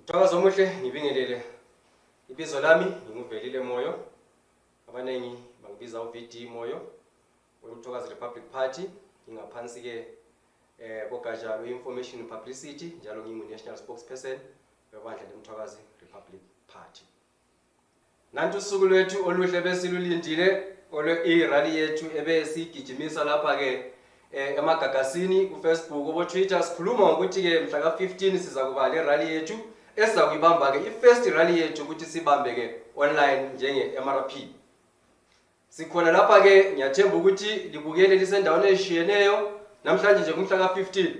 Mthwakazi omuhle ngibingelele. Ibizo lami nginguvelile Moyo. Abanengi bangibiza uVD Moyo. WeMthwakazi Republic Party ngingaphansi ke kogatsha lwe-Information Publicity njalo ngingu-National Spokesperson webandla leMthwakazi Republic Party. Nantu usuku lwethu oluhle besilulindile olwe-E-Rally yethu ebesigijimisa lapha ke emagagasini kuFacebook oboTwitter sikhuluma ngokuthi ke mhla ka-15 siza kuba le rally yethu esiza kuyibamba ke i-first rally yethu ukuthi sibambe ke online njenge MRP. Sikhona lapha ke ngiyathemba ukuthi libukele lisendaweni eshiyeneyo namhlanje nje kumhla ka-15.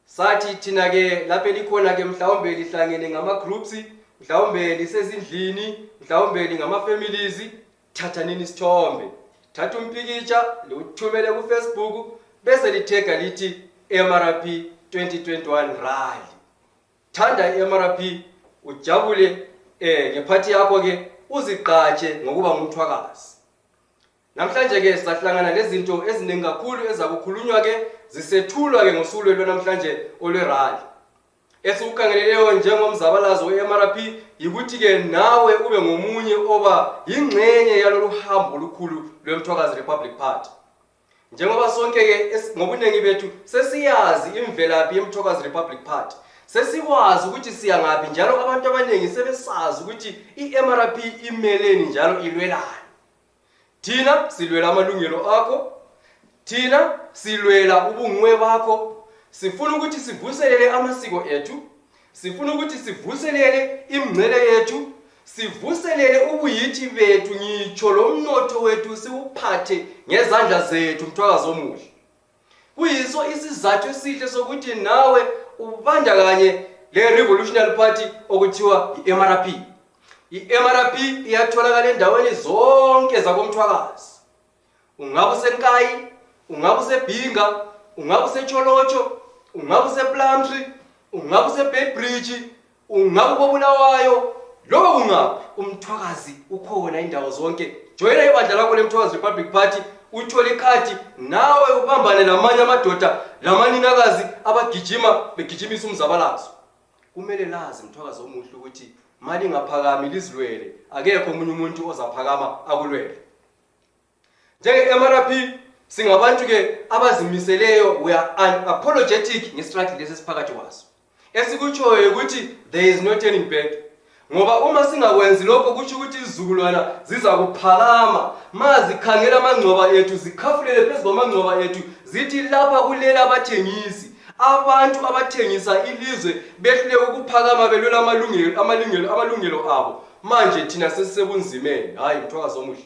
Sathi thina ke lapha likhona ke mhlawumbe lihlangene ngama groups, mhlawumbe lisezindlini, mhlawumbe lingama families, thatha nini isithombe. Thatha umpikitsha liwuthumele ku Facebook bese lithega lithi MRP 2021 rally. Thanda MRP ujabule ngephathi yakho ke uzigqatshe ngokuba ngumthwakazi. Namhlanje ke sizahlangana lezinto eziningi kakhulu ezakukhulunywa ke zisethulwa ke ngosuku lwanamhlanje olwerally. Esukhangeleleyo njengomzabalazo weMRP ukuthi ke nawe ube ngomunye oba ingcenye yalolu hambo olukhulu lweMthwakazi Republic Party. Njengoba sonke ke ngobunengi bethu sesiyazi imvelaphi yeMthwakazi Republic Party. Sesikwazi ukuthi siya ngapi njalo abantu abanengi sebesazi ukuthi iMRP imeleni njalo ilwelani. Thina silwela amalungelo akho, thina silwela ubungwe bakho. Sifuna ukuthi sivuselele amasiko ethu, sifuna ukuthi sivuselele imngcele yethu, sivuselele ubuyithi bethu ngitsho lo mnotho wethu siwuphathe ngezandla zethu Mthwakazi omuhle. Kuyiso isizathu esihle sokuthi nawe ubandakanye le revolutionary party okuthiwa iMRP. iMRP iyatholakala endaweni zonke zakoMthwakazi. Ungabe useNkayi, ungabe usebhinga, ungabe usecholotsho, ungabe usePlumtree, ungabe useBedbridge, ungabe ubobulawayo, loba ungabe umthwakazi ukhona indawo zonke. Joyina ibandla lakho leMthwakazi Republic Party uthole ikhadi nawe ubambane namanye amadoda lamaninakazi abagijima begijimisa umzabalazo. Kumele lazi Mthwakazi omuhle ukuthi mali ngaphakami lizilwele akekho umunye umuntu ozaphakama akulwele. Njenge MRP singabantu ke abazimiseleyo, we are unapologetic ngestruggle lesisiphakathi kwaso. Esikutshoyo ukuthi there is no turning back. Ngoba uma singakwenzi lokho kuthi ukuthi izizukulwana ziza kuphakama mazikhangela amangcoba ethu zikhafulele phezulu amangcoba ethu zithi lapha kulela abathengisi, abantu abathengisa ilizwe behlule ukuphakama belwela amalungelo abo. Manje thina sesisebunzimeni. Hayi Mthwakazi omuhle,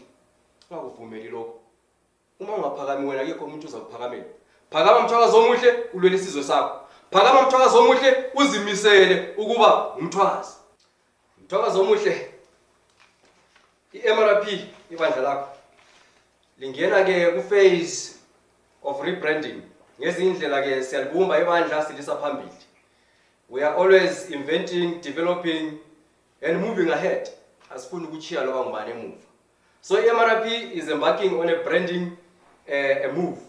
akuvumeli lokho. Uma ungaphakami wena akekho umuntu uzakuphakamela. Phakama Mthwakazi omuhle ulwele isizwe sakho. Phakama Mthwakazi omuhle uzimisele ukuba umthwakazi. Mthwakazi omuhle, iMRP ibandla lakho lingena ke ku phase of rebranding. Ngezindlela ke siyalibumba ibandla silisa phambili. We are always inventing, developing and moving ahead. Asifuni ukuchiya loba ngubani emuva. So iMRP is embarking on a branding a move.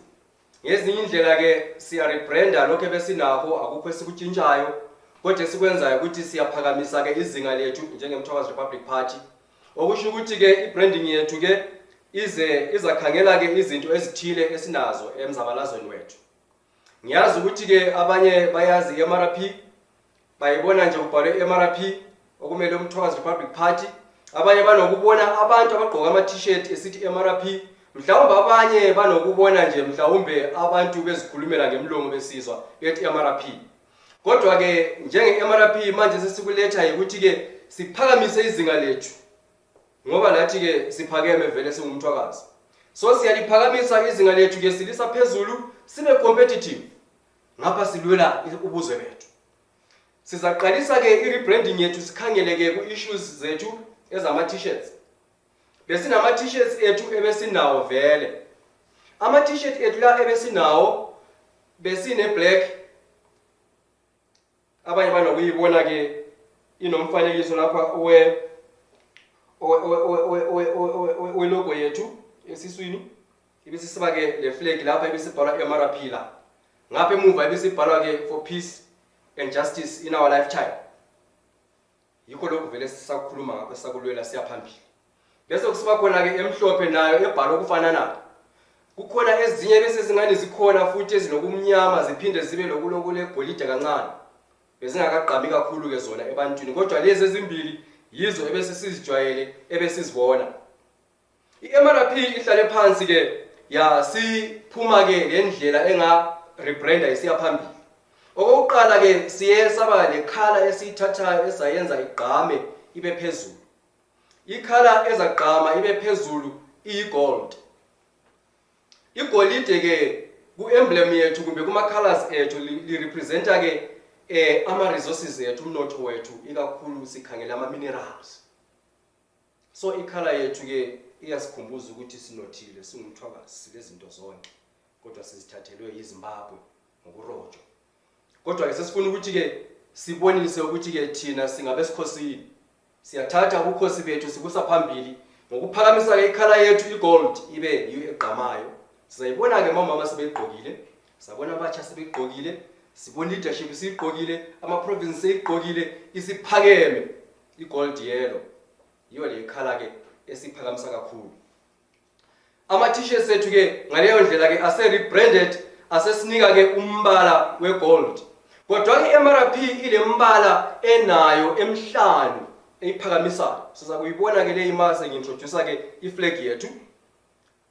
Ngezinye indlela ke siya rebranda lokho besinakho akukho esikutshintshayo, kodwa esikwenzayo ukuthi siyaphakamisa ke izinga lethu njengeMthwakazi Republic Party. Okusho ukuthi ke ibranding yethu ke izakhangela ke izinto ezithile esinazo emzabalazweni wethu. Ngiyazi ukuthi ke abanye bayazi iMRP, bayibona nje ubhalwe iMRP okumele uMthwakazi Republic Party. Abanye banokubona abantu abagqoka ama t-shirt esithi MRP, mhlawumbe abanye banokubona nje mhlawumbe abantu bezikhulumela ngemlomo besizwa ethi MRP. Kodwa ke njenge MRP manje sesikuletha ukuthi ke siphakamise izinga lethu. Ngoba lathi ke siphakeme vele singumthwakazi. So siyaliphakamisa izinga lethu ke silisa phezulu, sibe competitive. Ngapha silwela ubuzwe bethu. Sizaqalisa ke i-rebranding yethu sikhangele ke ku issues zethu ezama t-shirts. Besinama t-shirts ethu ebesinawo vele. Ama t-shirt ethu la ebesinawo besine black. Abanye banokuyibona ke inomfanekiso lapha we logo yethu esiswini. Ibisisiba ke le flag lapha ibisibhalwa MRP la. Ngapha emuva ibisibhalwa ke for peace and justice in our lifetime. yikho lokhu vele sisakhuluma ngakho sakulwela siya phambili. Bese kusiba khona ke emhlophe nayo ebhalwe ukufana nayo. Kukhona ezinye bese zingane zikhona futhi ezinokumnyama ziphinde zibe lokulokule golide kancane. Bezingakaqami kakhulu ke zona ebantwini kodwa lezi ezimbili yizo ebese sizijwayele ebesizibona. I-MRP ihlale phansi ke siphuma ke ngendlela enga rebranda isiya phambili. Okokuqala ke siye saba lekhala esiyithathayo esayenza igqame ibe phezulu. Ikhala ezagqama ibe phezulu i-gold. Igolide ke ku-emblem yethu kumbe kuma-colors ethu li-representa ke ama-resources ethu, umnotho wethu, ikakhulu sikhangela ama-minerals. So ikhala yethu ke iyasikhumbuza ukuthi sinothile, singumthwakazi, silezinto zonke, kodwa sizithathelwe yiZimbabwe ngokurojwa. Kodwa ke sesifuna ukuthi ke sibonise ukuthi ke thina singabesikhosini. Siyathatha ubukhosi bethu sibusa phambili ngokuphakamisa ke ikhala yethu i-gold ibe yiyo egqamayo. Sizayibona ke mama sebegqokile, sabona abatsha sebegqokile, sibona leadership siyigqokile, ama-province seyigqokile, isiphakeme i-gold yellow. Yiyo le ikhala ke esiphakamisa kakhulu. Ama-t-shirts ethu ke ngaleyo ndlela ke ase-rebranded, asesinika ke umbala we-gold. Kodwa ke i-MRP ile mbala enayo emhlanu eyiphakamisayo. Siza kuyibona ke le imase ngi-introduce ke i-flag yethu.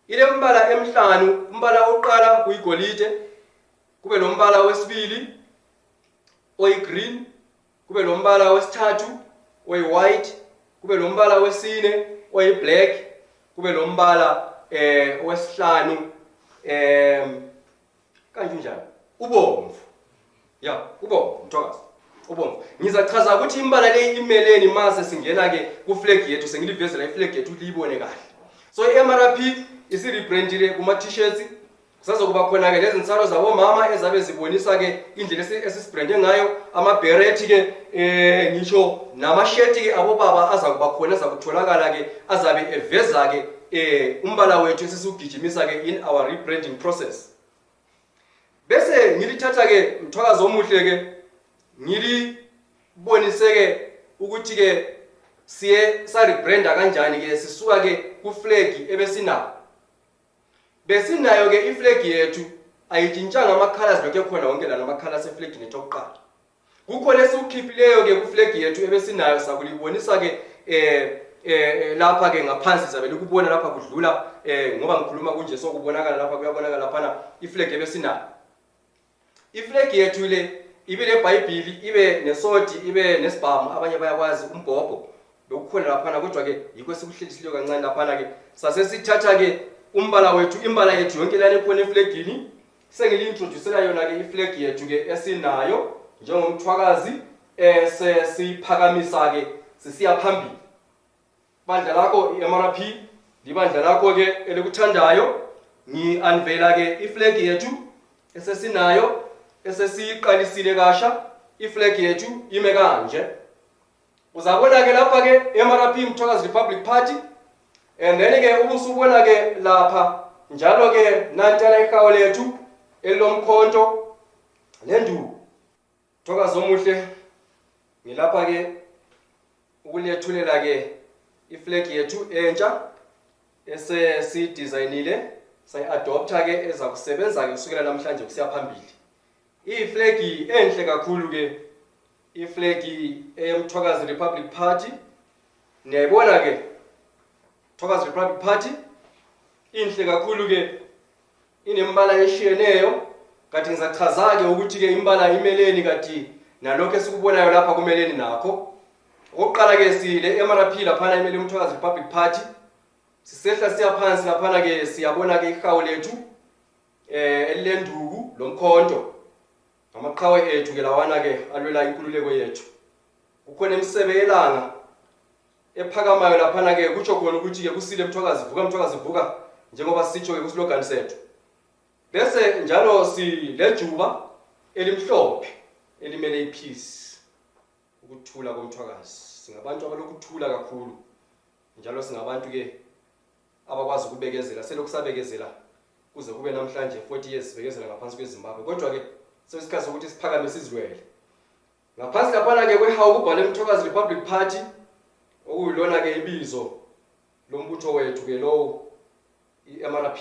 Ile mbala emhlanu, umbala oqala uyigolide, kube lo mbala wesibili oyi-green, kube lo mbala wesithathu oyi-white, kube lo mbala wesine oyi-black, kube lo mbala wesihlanu kanjani ubomvu. Ya, ubomvu mthwakazi, ubomvu. Ngizachaza ukuthi imbala le imeleni mase singena ke ku flag yethu, sengilivezela i-flag yethu liyibone kahle. So i-MRP isi-rebrandile kuma-t-shirts. Kusazokuba khona ke lezi nsalo zabo mama ezabe zibonisa ke indlela esisibrande ngayo, ama-beret ke ngisho nama-shirt ke abobaba azakuba khona, azakutholakala ke azabe eveza ke umbala wethu esisugijimisa ke in our rebranding process. Bese ngilithatha ke mthwakazi omuhle ke ngilibonise ke ukuthi ke siye sa-rebranda kanjani ke sisuka ke ku flag ebesinayo. Besinayo ke iflag yethu ayitshintshanga ama-colors lokho ekhona wonke la nama-colors eflag yethu okuqala. Kukhona esikukhiphileyo ke ku flag yethu ebesinayo sakulibonisa ke lapha ke ngaphansi zabe likubona lapha kudlula ngoba ngikhuluma kunje sokubonakala lapha kuyabonakala laphana iflag ebesinayo. Iflag yethu le ibe leBhayibheli, ibe nesodi, ibe nesibhamu, abanye bayakwazi umbhobho lokukhona laphana, kodwa ke yikho sikuhlelisileyo kancane laphana ke sasesithatha ke umbala wethu, imbala yethu yonke lana ekhona eflagini, sengili-introducela yona ke iflag yethu ke esinayo njengomthwakazi sesiphakamisa ke sisiya phambili. Bandla lakho i-MRP, libandla lakho ke elikuthandayo, ngi-unveila ke iflag yethu esesinayo esesiqalisile kasha. Iflag yethu ime kanje. Uzabona ke lapha ke MRP Mthwakazi Republic Party, and then ke ubusubona ke lapha njalo ke nantala ihawo lethu elomkhonto lenduku. Mthwakazi omuhle, ngilapha ke ukulethulela ke iflag yethu entsha esesi-designile, sayi-adopta ke ezakusebenza ke kusukela namhlanje kusiya phambili. I-flag enhle kakhulu ke, i-flag eMthwakazi Republic Party. Niyayibona ke Mthwakazi Republic Party inhle kakhulu ke, inembala eshiyeneyo. Kanti ngizachaza ke ukuthi ke imbala imeleni kanti nalokho esikubonayo lapha kumeleni nakho. Okokuqala ke sile MRP laphana imele uMthwakazi Republic Party. Sisehla siya phansi laphana ke siyabona ke ihawu lethu elilenduku lomkhonto. Amaqhawe ethu ke lawana ke alwela inkululeko yethu. Kukhona imisebe yelanga ephakamayo laphana ke, kutsho khona ukuthi ke kusile Mthwakazi vuka, Mthwakazi vuka, njengoba sitsho ke kuslogan sethu. Bese njalo silejuba elimhlophe elimele ipeace, ukuthula komthwakazi. Singabantu abalokuthula kakhulu, njalo singabantu ke abakwazi ukubekezela. Selokhu sabekezela kuze kube namhlanje 40 years sibekezela ngaphansi kweZimbabwe, kodwa ke sesikhathi ukuthi siphakame sizilwele. Ngaphansi lapha ke kwehawu kubhale Mthokazi Republic Party okuyilona ke ibizo lombutho wethu ke lo iMRP.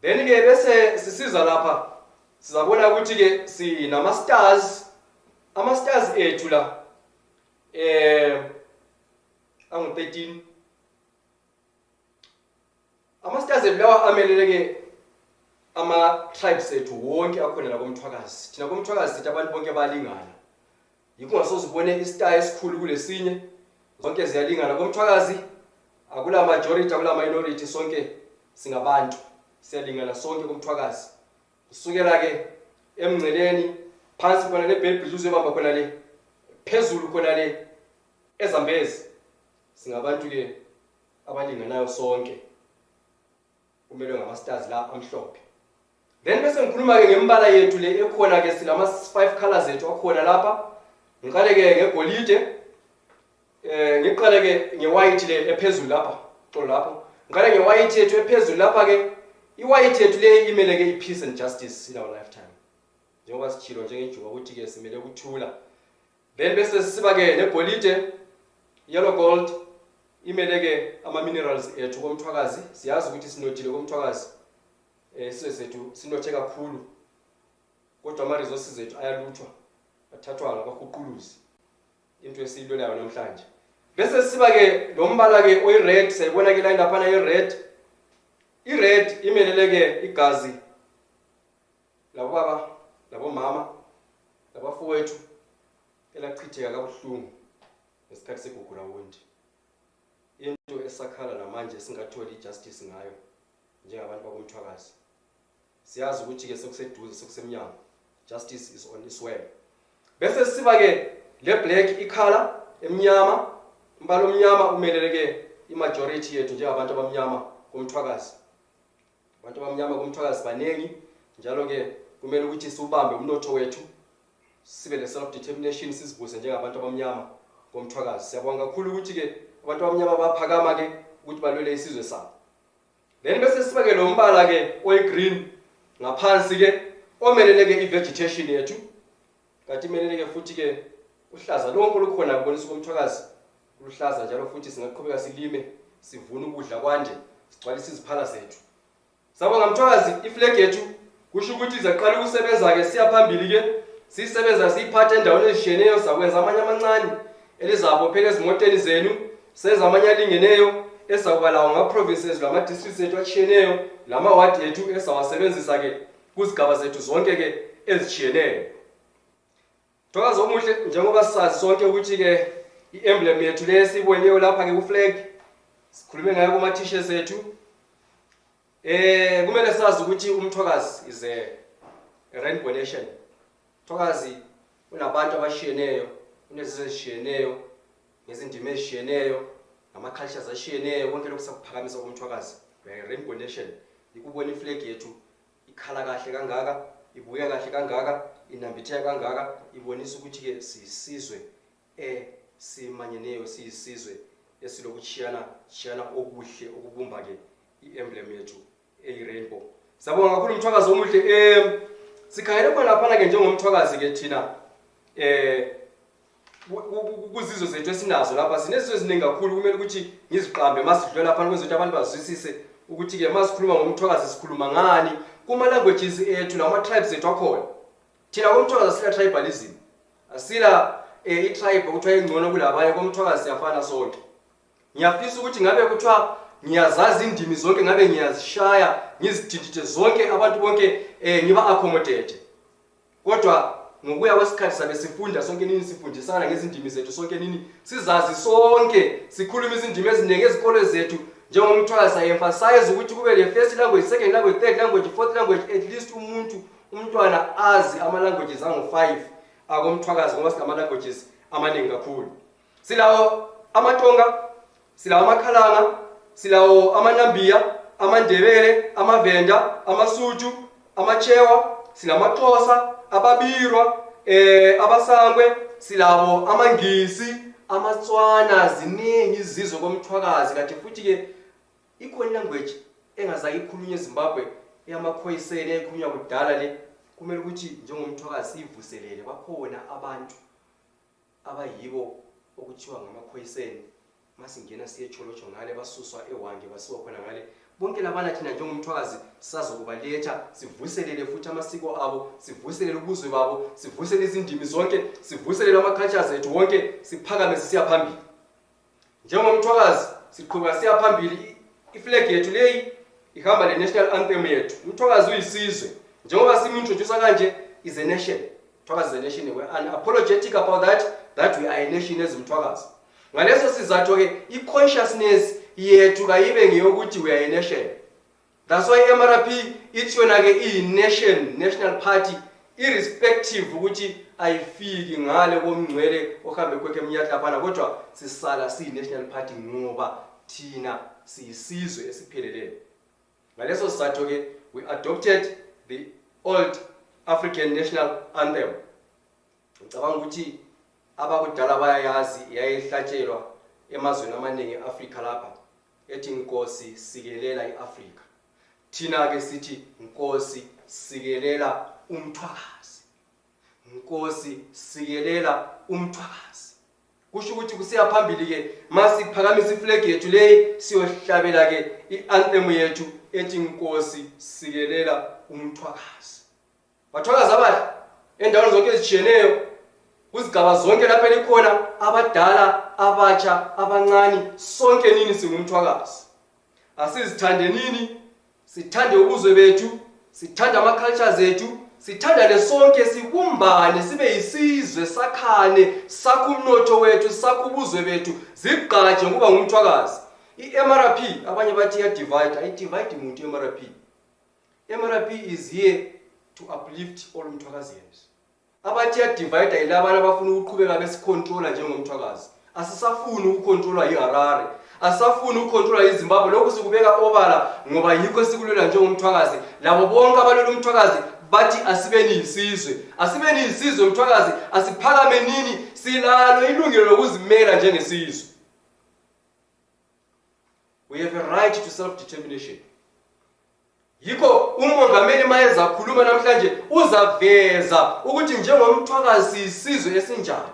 Then ke bese sisiza lapha sizabona ukuthi ke sinama stars, ama stars ethu la angu 13. Ama stars ethu lawa amelele ke ama tribes ethu wonke akhona la koMthwakazi. Thina koMthwakazi sithi abantu bonke balingana. Yikho ngasozibone istar esikhulu kulesinye zonke ziyalingana koMthwakazi. Akula majority akula minority, sonke singabantu siyalingana sonke koMthwakazi. Kusukela ke emngceleni phansi khona le Bhebhidla uzobamba khona le phezulu khona le eZambezi singabantu ke abalinganayo sonke kumele ngama stars la amhlophe. Then bese ngikhuluma ke ngembala yethu le ekhona ke silama 5 colors ethu akhona lapha. Ngiqale ke ngegolide ngiqale ke ngewhite le ephezulu lapha xolo lapho. Ngiqale ngewhite yethu ephezulu lapha ke iwhite yethu le imele ke ipeace and justice in our lifetime. Njengoba sichilo njengejuba ukuthi ke simele ukuthula. Then bese siba ke negolide yellow gold imele ke ama minerals ethu koMthwakazi. Siyazi ukuthi sinothile koMthwakazi. Isizwe sethu sinothe kakhulu. Kodwa ama resources ethu ayaluthwa athathwa ngabahuquluzi. Into esiyilolayo namhlanje. Bese siba ke lo mbala ke oyi red sayibona ke la lapha i red. I red imelele ke igazi labo baba labo mama labafowethu elachitheka kabuhlungu ngesikhathi segugula wondi. Into esakhala namanje singatholi justice ngayo njengabantu bakoMthwakazi. Siyazi ukuthi ke sekuseduze sekusemnyango. Justice is on its way. Bese siba ke le black icolor emnyama, umbala omnyama umelele ke imajority yethu njengabantu abamnyama koMthwakazi. Abantu abamnyama koMthwakazi banengi njalo ke kumele ukuthi siubambe umnotho wethu sibe le self determination sizibuse njengabantu abamnyama koMthwakazi. Siyabonga kakhulu ukuthi ke abantu abamnyama baphakama ke ukuthi balwele isizwe sabo. Then bese siba ke lo mbala ke oyi green ngaphansi ke omelele ke ivegetation yethu. Kanti imelele ke futhi ke uhlaza lonke olukhona kubonisa koMthwakazi uluhlaza njalo futhi singaqhubeka silime sivuna ukudla kwanje sigcwalisa iziphala zethu. Sabonga Mthwakazi iflag yethu kusho ukuthi izaqala ukusebenza ke siya phambili ke sisebenza siyiphatha endaweni ezishiyeneyo sakwenza amanye amancane elizabo phela ezimoteni zenu senza amanye alingeneyo esakuba lawo ngama provinces lama districts ethu atshiyeneyo lama ward ethu esawasebenzisa ke kuzigaba zethu zonke ke ezishiyeneyo. Mthwakazi omuhle njengoba sisazi sonke ukuthi ke iemblem yethu lesiboniyo lapha ke ku flag sikhulume ngayo kuma t-shirts ethu. Kumele sazi ukuthi uMthwakazi is a rainbow nation. Mthwakazi unabantu abashiyeneyo, unezizwe ezishiyeneyo, ngezindima ezishiyeneyo, nama cultures ashiyeneyo, konke lokhu sakuphakamisa koMthwakazi. We are a rainbow nation. Ikubona iflag yethu ikhala kahle kangaka, ibuya kahle kangaka, inambitheka kangaka, ibonisa ukuthi ke sisizwe simanyeneyo, siyisizwe esilokuchiyana okuhle okubumba ke iemblem yethu eyi-rainbow. Sabonga kakhulu Mthwakazi omuhle. Sikhangele khona lapha ke njengomthwakazi ke thina kuzizwe zethu esinazo lapha sinesizwe eziningi kakhulu. Kumele ukuthi ngiziqambe masidlula lapha kwenza ukuthi abantu bazwisise ukuthi ke masikhuluma ngomthwakazi sikhuluma ngani kuma languages ethu nama tribes ethu akhona. Thina komthwakazi sila tribalism, asila i-tribe ukuthiwa ingcono kulabanye. Komthwakazi siyafana sonke. Ngiyafisa ukuthi ngabe kuthiwa ngiyazazi indimi zonke, ngabe ngiyazishaya ngizididide zonke abantu bonke ngiba accommodate. Kodwa ngokuya kwesikhathi sabe sifunda sonke nini, sifundisana ngezindimi zethu sonke nini, sizazi sonke, sikhuluma izindimi eziningi ezikole zethu. Njengomthwakazi emphasize ukuthi kube le first language, second language, third language, fourth language, at least umntwana azi ama languages angu5 akomthwakazi ngoba sinama languages amaningi kakhulu. Silawo amaTonga, silawo amakhalanga, silawo amanambiya, amandebele, amavenda, amasutu, amachewa, silamaXhosa, ababirwa, abasangwe, silawo amangisi, amaTswana, ziningi izizwe komthwakazi. Kanti futhi ke ikhona language engazake ikhulunywe eZimbabwe eyamakhoyiseni ekhulunywa kudala le kumele ukuthi njengomthwakazi sivuselele bakhona abantu abayibo okuthiwa ngamakhoyiseni masingena siye Cholotho ngale basuswa ewange basiwa khona ngale bonke labana thina njengomthwakazi sazokubaletha sivuselele futhi amasiko abo sivuselele ubuzwe babo sivuselele izindimi zonke sivuselele ama-cultures ethu wonke siphakame sisiya phambili njengomthwakazi siqhubeka siya phambili iflag yethu leyi ihamba le national anthem yethu umthwakazi uyisizwe njengoba simintroduce kanje is a nation umthwakazi is a nation we are unapologetic about that we are a nation as umthwakazi ngaleso sizathu ke i-consciousness yethu kayibe ngeyokuthi we are a nation. That's why MRP ithi yona ke i-nation national party irrespective ukuthi ayifiki ngale komngcwele ohambe kwekhe emnyatla phana kodwa sisala siyi-national party ngoba thina siyisizwe esipheleleyo. Ngaleso sizathu ke we adopted the old African national anthem. Ngicabanga ukuthi abakudala bayayazi yayihlatshelwa emazweni amaningi eAfrika lapha ethi inkosi sikelela iAfrika. Thina ke sithi inkosi sikelela umthwakazi. Inkosi sikelela umthwakazi. Kusho ukuthi kusiya phambili ke masiphakamisa iflag yethu leyi siyohlabela ke ianthem yethu ethi inkosi sikelela umthwakazi. Bathwakazi abahle endaweni zonke ezitshiyeneyo kuzigaba zonke lapha likhona abadala abatsha abancane sonke nini singumthwakazi. Asizithande nini? Sithande ubuzwe bethu, sithanda ama-cultures ethu, sithanda lesonke sibumbane sibe yisizwe sakhane sakho umnotho wethu sakho ubuzwe bethu zigqaje ngoba ngumthwakazi. I-MRP abanye bathi ya divide ayi-divide umuntu i-MRP. MRP is here to uplift all umthwakazians. Abathi ya divide ayilabana abafuna ukuqhubeka besicontrola njengomthwakazi. Asisafuni ukucontrolwa yiHarare, asafuni ukucontrolwa yiZimbabwe. Lokho sikubeka obala ngoba yikho sikulwela njengomthwakazi. Labo bonke abalwela umthwakazi bathi asibeni isizwe, asibeni isizwe umthwakazi, asiphakame nini silalo ilungelo lokuzimela njengesizwe. We have a right to self-determination. Yikho umongameli mayeza khuluma namhlanje uzaveza ukuthi njengomthwakazi isizwe esinjani.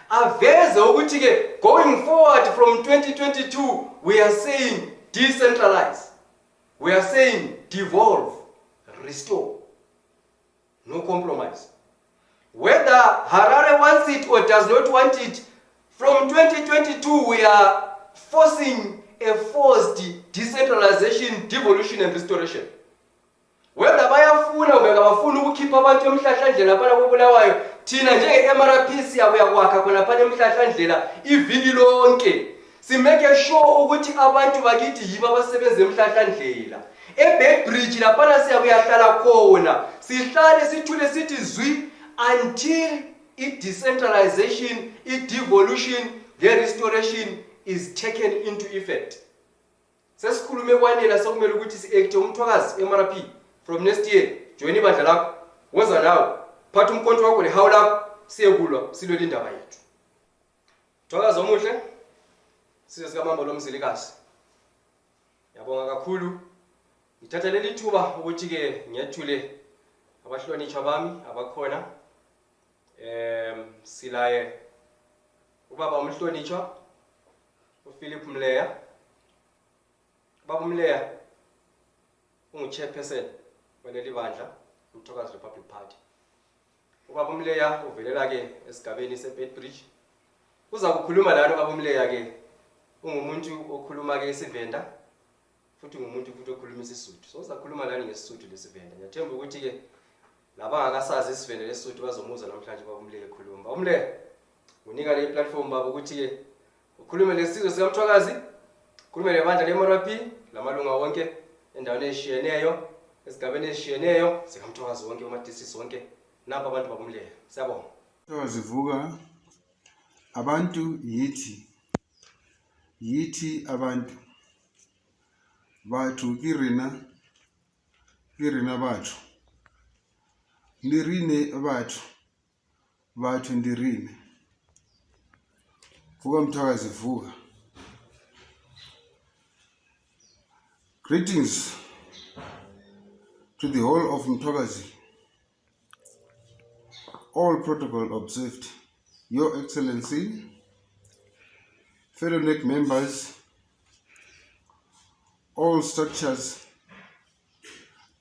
Aveze ukuthi ke going forward from 2022 we are saying decentralize, we are saying devolve, restore, no compromise. Whether Harare wants it or does not want it, from 2022 we are forcing a forced decentralization, devolution and restoration. Whether bayafuna ube ngabafuna ukukhipha abantu emhlahlandlela phana kobulawayo thina njenge-MRP siyakwakha khona phana emhlahlandlela iviki lonke simeke sure ukuthi abantu bakithi yibo abasebenza emhlahlandlela eBedbridge laphana siyakuyahlala khona sihlale sithule sithi zwi until i-decentralization, i-devolution, the restoration is taken into effect. Sesikhulume kwanela sekumele ukuthi si-acte umthwakazi MRP. From next year, join ibandla lakho, woza nawe, phatha umkhonto wakho lehawu lakho, siyekulwa, silwele indaba yethu. Mthwakazi omuhle, sizwe sikamamba lomzilikazi. Ngiyabonga kakhulu. Ngithatha leli thuba ukuthi ke ngiyethule abahlonishwa bami abakhona. Silaye ubaba umhlonishwa uPhilip Mleya. Baba Mleya ungu-chairperson waleli bandla uMthokazi Republic Party. Ubaba Mleya uvelela ke esigabeni seBedbridge. Uza kukhuluma lana ubaba Mleya ke ungumuntu okhuluma ke isivenda futhi ngumuntu futhi okhuluma isiSuthu. So uzakhuluma lana ngesisuthu lesivenda. Ngiyathemba ukuthi ke labangakasazi isivenda lesisuthu bazomuza namhlanje ubaba Mleya ekhuluma. Baba Mleya unika le platform baba ukuthi ke ukhulume lesizwe sikaMthwakazi, ukhulume lebandla leMRP lamalunga wonke endaweni ezishiyeneyo esigabeni ezishiyeneyo sikaMthwakazi wonke umadisisi wonke napa abantu babumleya. Siyabonga. Mthwakazi vuka abantu yithi abantu bathu kirina bathu ndirine bathu ndirine. Vuka Mthwakazi vuka. Greetings to the whole of Mthwakazi All protocol observed. Your Excellency, fellow NEC members, all structures,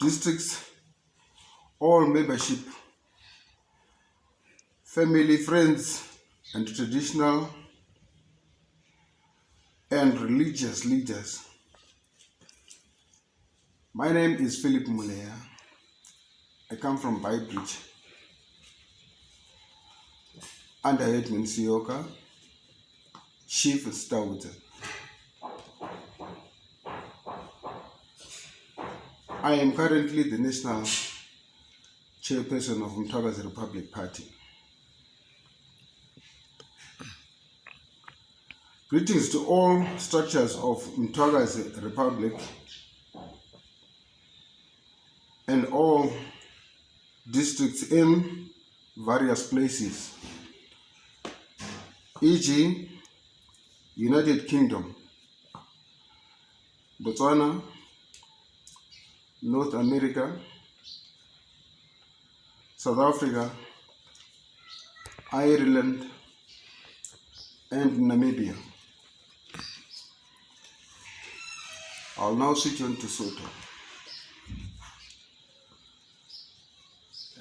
districts, all membership, family, friends, and traditional and religious leaders. My name is Philip Muleya. I come from Bybridge, under Edmund Sioka, Chief Stouter. I am currently the national chairperson of MTHWAKAZI Republic Party. Greetings to all structures of MTHWAKAZI Republic and all districts in various places, e.g. United Kingdom, Botswana, North America, South Africa, Ireland, and Namibia. I'll now switch on to Soto.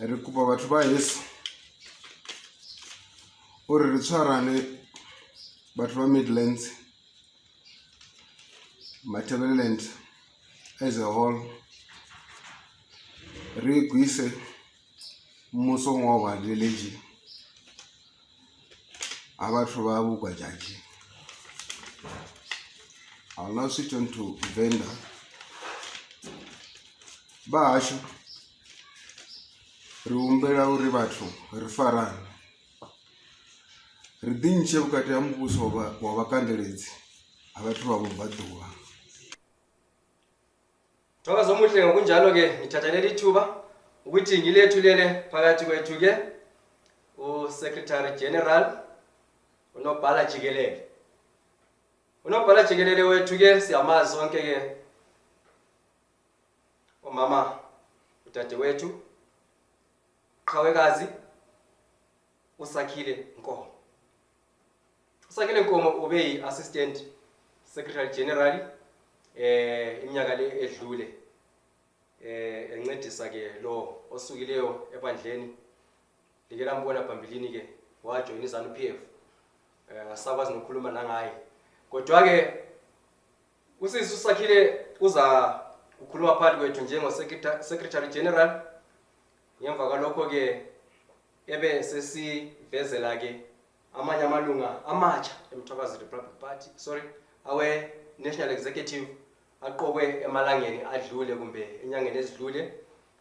Rikupa batho ba yeso ore re tshwarane batho ba Midlands, Matabeleland as a whole, re gwise mmuso wa ba village a batho ba bokwajaji. I'll now switch on to Venda. Baasho re umbela uri batho re farane, re dintshe bokate ya mbuso wa bakandeletsi a batho ba bobaduwa. Thokoza omuhle ngokunjalo ke ngithathalela ithuba ukuthi ngilethulele phakathi kwethu ke uSecretary General unobhala jikelele. Unobhala jikelele wethu ke siyamazi sonke ke umama udade wethu Qhawekazi uSakhile Nkomo. uSakhile Nkomo ube Assistant Secretary General iminyaka le edlule encedisa ke lo osukileyo ebandleni like lambona phambilini ke wajoin iZANU-PF asakwazi nokukhuluma nangaye, kodwa ke usisi uSakhile uza ukukhuluma phakathi kwethu njengo Secretary General. Ngemva kwalokho ke ebe sesivezela ke amanye amalunga amatsha eMTHWAKAZI Republic Party, awe National Executive aqokwe emalangeni adlule kumbe enyangeni ezidlule.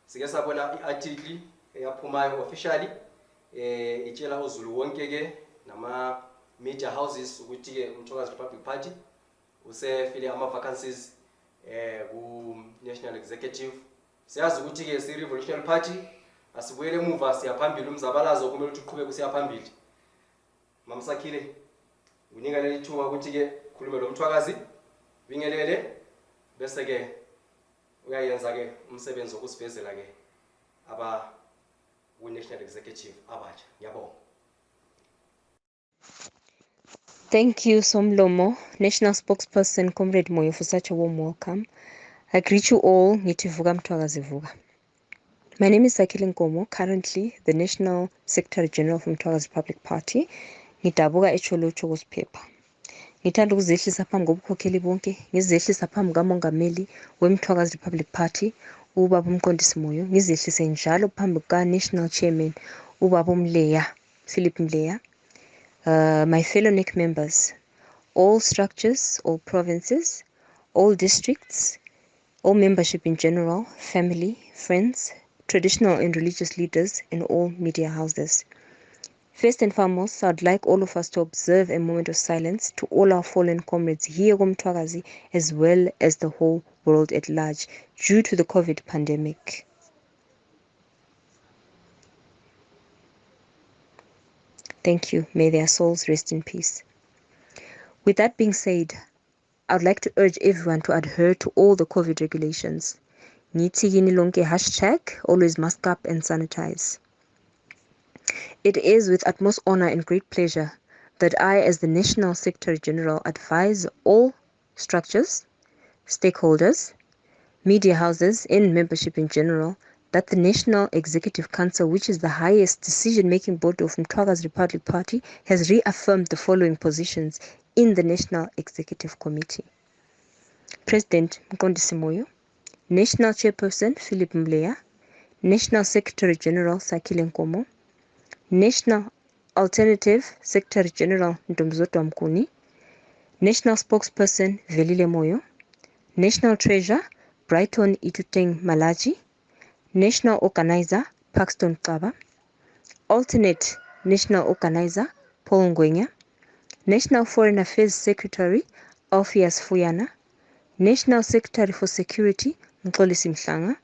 Sike sabona iarticle eyaphumayo officially itshela uZulu wonke ke nama media houses ukuthi ke uMTHWAKAZI Republic Party usefile ama vacancies ku National Executive. Siyazi ukuthi ke si Revolutionary Party asibuyele emuva, siyaphambili, umzabalazo kumele ukuthi uqhubeke usiyaphambili. Mama Sakhile unika leli thuba ukuthi ke khulume lo MTHWAKAZI bingelele bese ke uyayenza ke umsebenzi wokusivezela ke aba ku National Executive abatsha. Ngiyabonga. Thank you, Somlomo, National Spokesperson, Comrade Moyo, for such a warm welcome. I greet you all. Ngitivuka MTHWAKAZI vuka. My name is Sakhile Nkomo, currently the National Secretary General of MTHWAKAZI Republic Party. Ngidabuka echolotsho kusiphepha. Ngithanda ukuzehlisa phambi kobukhokheli bonke, ngizehlisa phambi kamongameli weMTHWAKAZI Republic Party, ubaba uMqondisi Moyo, ngizehlise njalo phambi ka-National Chairman ubaba uMleya, Philip Mleya. My fellow NEC members, all structures, all provinces, all districts, all membership in general, family, friends, traditional and religious leaders, and all media houses. First and foremost, I'd like all of us to observe a moment of silence to all our fallen comrades here in MTHWAKAZI, as well as the whole world at large, due to the COVID pandemic. Thank you. May their souls rest in peace. With that being said, I'd like to urge everyone to adhere to all the COVID regulations. Nithi yini lonke #, always mask up and sanitize. It is with utmost honor and great pleasure that I, as the National Secretary General, advise all structures, stakeholders, media houses, and membership in general that the National Executive Council, which is the highest decision-making body of Mtwakazi Republic Party, has reaffirmed the following positions in the National Executive Committee. President Mqondisi Moyo, National Chairperson Philip Mleya, National Secretary General Sakile Nkomo, National Alternative Secretary General Ntomzoto Mkuni, National Spokesperson Velile Moyo, National Treasurer Brighton Ituteng Malaji, National Organizer Paxton Kaba, Alternate National Organizer Paul Ngwenya, National Foreign Affairs Secretary Alpheus Fuyana, National Secretary for Security Mxolisi Mhlanga,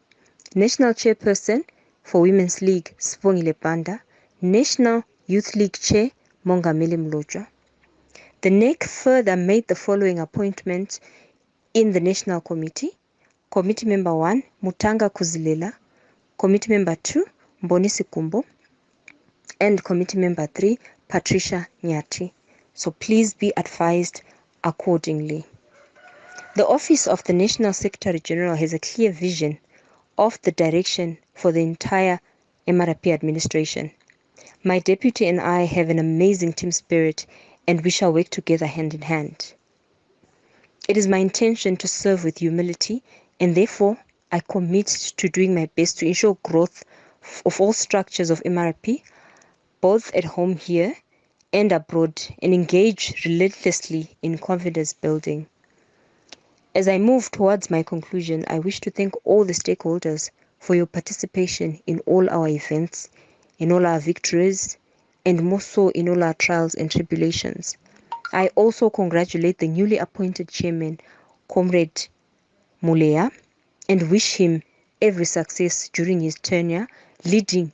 National Chairperson for Women's League Sibongile Banda, National Youth League Chair Mongameli Mlojwa. The NEC further made the following appointments in the National Committee. Committee Member 1, Mutanga Kuzilela. Committee Member 2, Mbonisi Kumbo. And Committee Member 3, Patricia Nyati. So please be advised accordingly. The Office of the National Secretary General has a clear vision of the direction for the entire MRP administration. My deputy and I have an amazing team spirit, and we shall work together hand in hand. It is my intention to serve with humility, and therefore I commit to doing my best to ensure growth of all structures of MRP, both at home here and abroad, and engage relentlessly in confidence building. As I move towards my conclusion, I wish to thank all the stakeholders for your participation in all our events, in all our victories, and more so in all our trials and tribulations. I also congratulate the newly appointed chairman, Comrade Muleya, and wish him every success during his tenure leading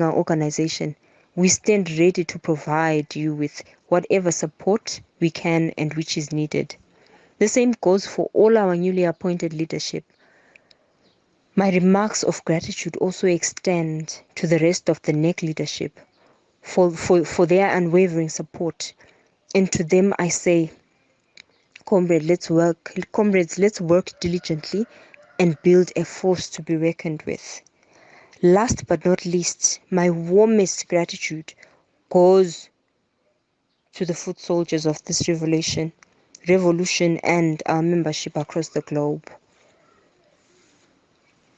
our organization. We stand ready to provide you with whatever support we can and which is needed. The same goes for all our newly appointed leadership. My remarks of gratitude also extend to the rest of the NEC leadership for their unwavering support. And to them I say, comrades, let's work diligently and build a force to be reckoned with. Last but not least, my warmest gratitude goes to the foot soldiers of this revolution and our membership across the globe.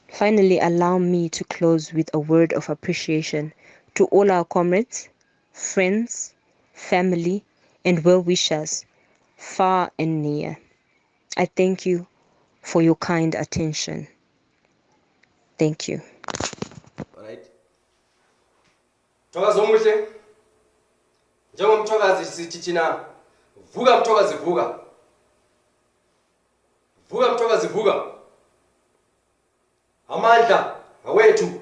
Finally, allow me to close with a word of appreciation to all our comrades, friends, family, and well-wishers, far and near. I thank you for your kind attention. Thank you. All right. Mtwakazi omuhle. Njengomtwakazi sithi thina vuka Mtwakazi vuka. Vuka Mtwakazi vuka. Amandla awethu.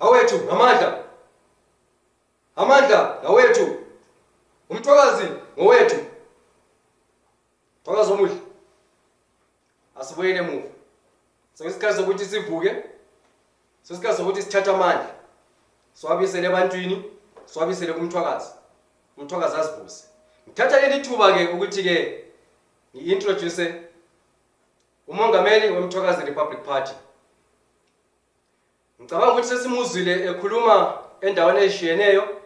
Awethu amandla. Amandla awethu. Umtwakazi ngowethu. Mtwakazi omuhle. Asibuyele emuva. Sesikhathi sokuthi sivuke. Sesikhathi sokuthi sithatha amandla. Siwabisele ebantwini, siwabisele kumtwakazi. Umtwakazi asivuse. Ngithatha leli thuba ke ukuthi ke ngi-introduce umongameli weMtwakazi Republic Party. Ngicabanga ukuthi sesimuzwile ekhuluma endaweni ezishiyeneyo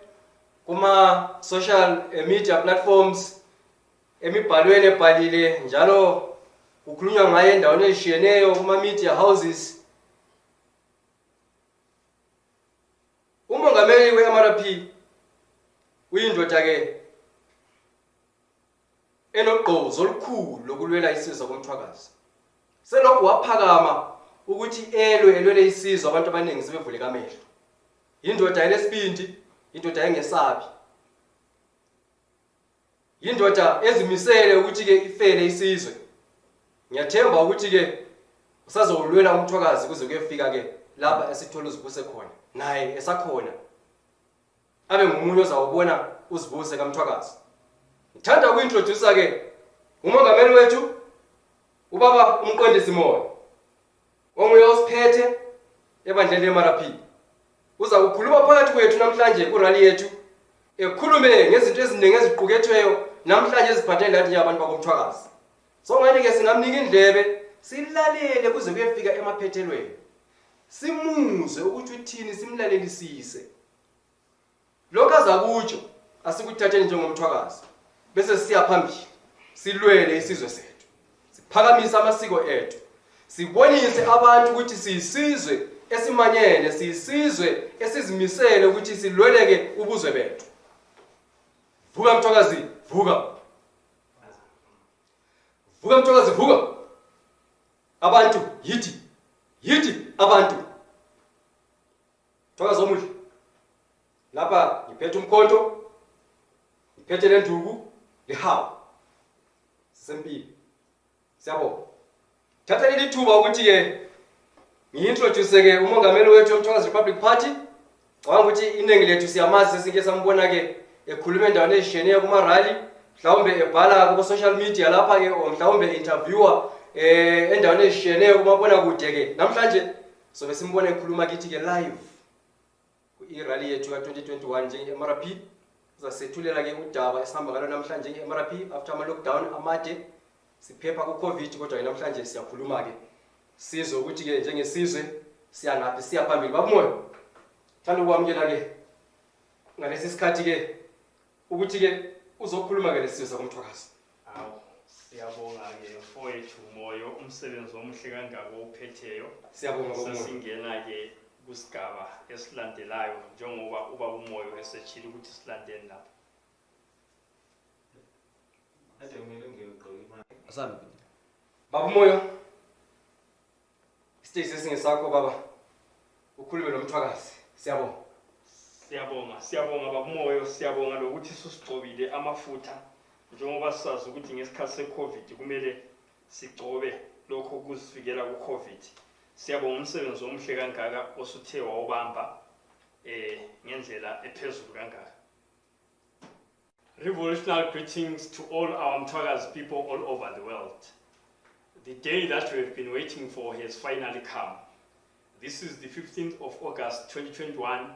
kuma social media platforms, emibhalweni ebhalile njalo kukhulunywa ngaye endaweni ezishiyeneyo kuma media houses. Umongameli we-MRP uyindoda ke enogqozi olukhulu lokulwela isizwe komthwakazi. Selokhu waphakama ukuthi elwele isizwe abantu abaningi sebevuleka amehlo. Yindoda enesibindi, indoda engesabi. Yindoda ezimisele ukuthi ke ifele isizwe. Ngiyathemba ukuthi ke usazolwela umthwakazi kuze kuyefika ke lapha esithola uzibuse khona. Naye esakhona. Abe ngumuntu ozawubona uzibuse kaMthwakazi. Ngithanda ukuintroduce ke umongameli wethu ubaba uMqondisi Moyo. Onguye osiphethe ebandleni leMRP. uza kukhuluma phakathi kwethu namhlanje ku-rally yethu ekhulume ngezinto eziningi eziqukethweyo namhlanje eziphathele lathi abantu bakomthwakazi. So ngani-ke singamnika indlebe silalele kuze kuyefika emaphethelweni, simuzwe ukuthi uthini, simlalelisise. Lokho azakutsho asikuthatheni njengomthwakazi bese siya phambili silwele isizwe sethu, siphakamise amasiko ethu, sibonise abantu ukuthi siyisizwe esimanyene, siyisizwe esizimisele ukuthi silweleke ubuzwe bethu. Vuka mthwakazi, vuka. Vuka mthwakazi, vuka. Abantu yithi abantu. Mthwakazi omuhle, lapha ngiphethe umkhonto, ngiphethe lenduku lihawu sempilo. Siyabonga. Thatha leli thuba ukuthi-ke ngi-introduce-ke umongameli wethu womthwakazi Republic Party. Ngicabanga ukuthi iningi lethu siyamazi, sesike sambona-ke ekhuluma endaweni ezishiyeneyo kuma-rally, mhlawumbe ebhala kubo-social media lapha-ke, mhlawumbe interviewer endaweni ezishiyeneyo kumabonakude-ke. Namhlanje sobe simbona ekhuluma kithi-ke live i-rally yethu ka-2021 njenge-MRP. Uzasethulela-ke udaba esihamba ngalo namhlanje nge-MRP after ama-lockdown amade, siphepha ku-COVID, kodwa namhlanje siyakhuluma-ke sizwe ukuthi-ke njengesizwe siyanaphi, siya phambili. Babumoya, thanda ukwamukela-ke ngalesi sikhathi-ke ukuthi-ke uzokhuluma-ke lesizwe sakumthwakazi. Siyabonga-ke mfowethu Moyo, umsebenzi omuhle kangako uphetheyo. Siyabonga Babumoya. Sasingena-ke kusigaba esilandelayo njengoba ubaba uMoyo esetshile ukuthi silandeni lapho. Babumoya, isiteji sesingesakho baba, ukhulume nomthwakazi. Siyabonga. Siyabonga baba uMoyo, siyabonga lokuthi susigcobile amafutha njengoba sazi ukuthi ngesikhathi se-COVID kumele sigcobe lokho kusivikela ku-COVID. Siyabonga umsebenzi omuhle kangaka osuthe wawubamba ngendlela ephezulu kangaka. Revolutionary greetings to all our Mthwakazi people all over the world. The day that we have been waiting for has finally come. This is the 15th of August 2021,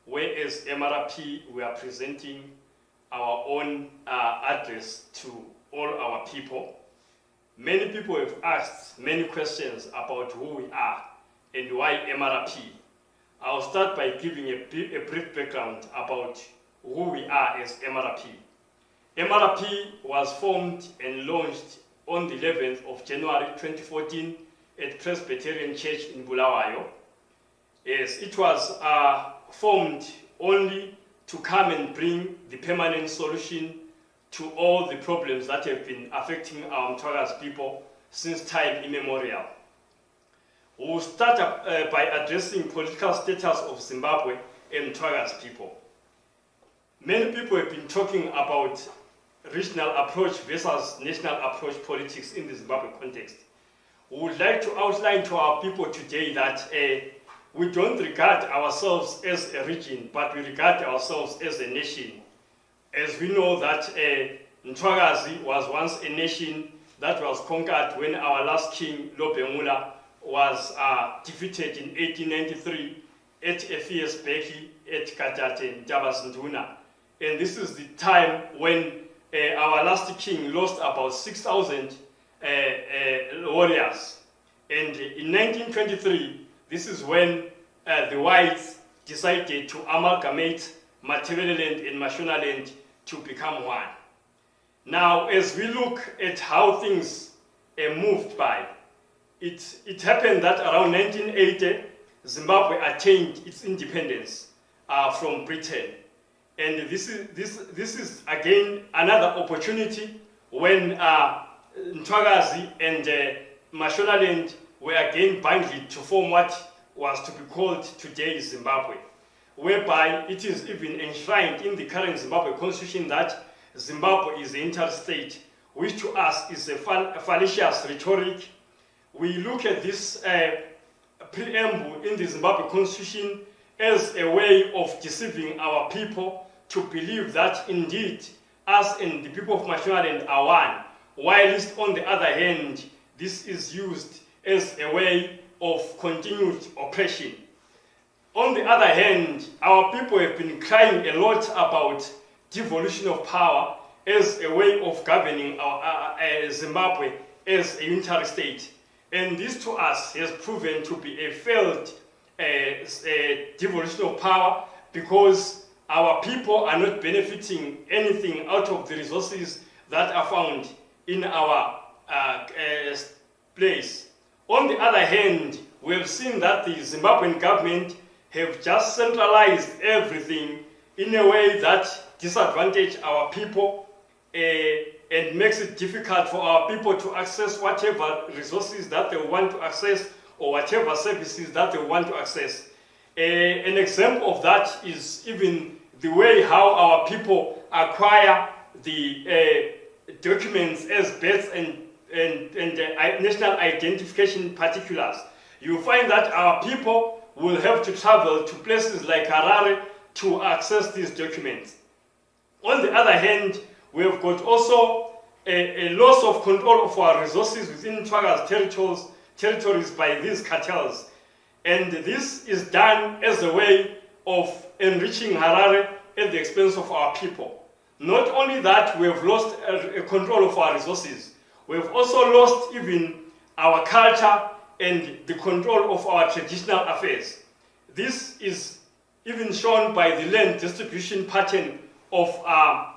where as MRP we are presenting our own address to all our people. Many people have asked many questions about who we are and why MRP. I'll start by giving a brief background about who we are as MRP. MRP was formed and launched on the 11th of January 2014 at Presbyterian Church in Bulawayo. Yes, it was formed only to come and bring the permanent solution to all the problems that have been affecting our Mthwakazi people since time immemorial. We will start by addressing political status of Zimbabwe and Mthwakazi people. Many people have been talking about regional approach versus national approach politics in the Zimbabwe context. We would like to outline to our people today that we don't regard ourselves as a region, but we regard ourselves as a nation. As we know that Mthwakazi was once a nation that was conquered when our last king, Lobengula, was defeated in 1893 at Effies Beki at Katate, Ndabasinduna. And this is the time when our last king lost about 6,000 warriors. And in 1923, this is when the whites decided to amalgamate Matabeleland and Mashonaland to become one. Now, as we look at how things moved by, it happened that around 1980, Zimbabwe attained its independence from Britain. And this is again another opportunity when Mthwakazi and Mashonaland were again bundled to form what was to be called today Zimbabwe, whereby it is even enshrined in the current Zimbabwe constitution that Zimbabwe is the interstate, which to us is a fallacious rhetoric. We look at this preamble in the Zimbabwe constitution as a way of deceiving our people to believe that indeed us and the people of Mashonaland are one, whilst on the other hand, this is used as a way of continued oppression. On the other hand, our people have been crying a lot about devolution of power as a way of governing our, Zimbabwe as a unitary state. And this to us has proven to be a failed devolution of power, because our people are not benefiting anything out of the resources that are found in our place. On the other hand, we have seen that the Zimbabwean government have just centralized everything in a way that disadvantages our people and makes it difficult for our people to access whatever resources that they want to access or whatever services that they want to access. An example of that is even the way how our people acquire the documents as birth and national identification particulars. You find that our people will have to travel to places like Harare to access these documents. On the other hand, we have got also a loss of control of our resources within Mtwakazi territories by these cartels. And this is done as a way of enriching Harare at the expense of our people. Not only that, we have lost control of our resources, we have also lost even our culture and the control of our traditional affairs. This is even shown by the land distribution pattern of our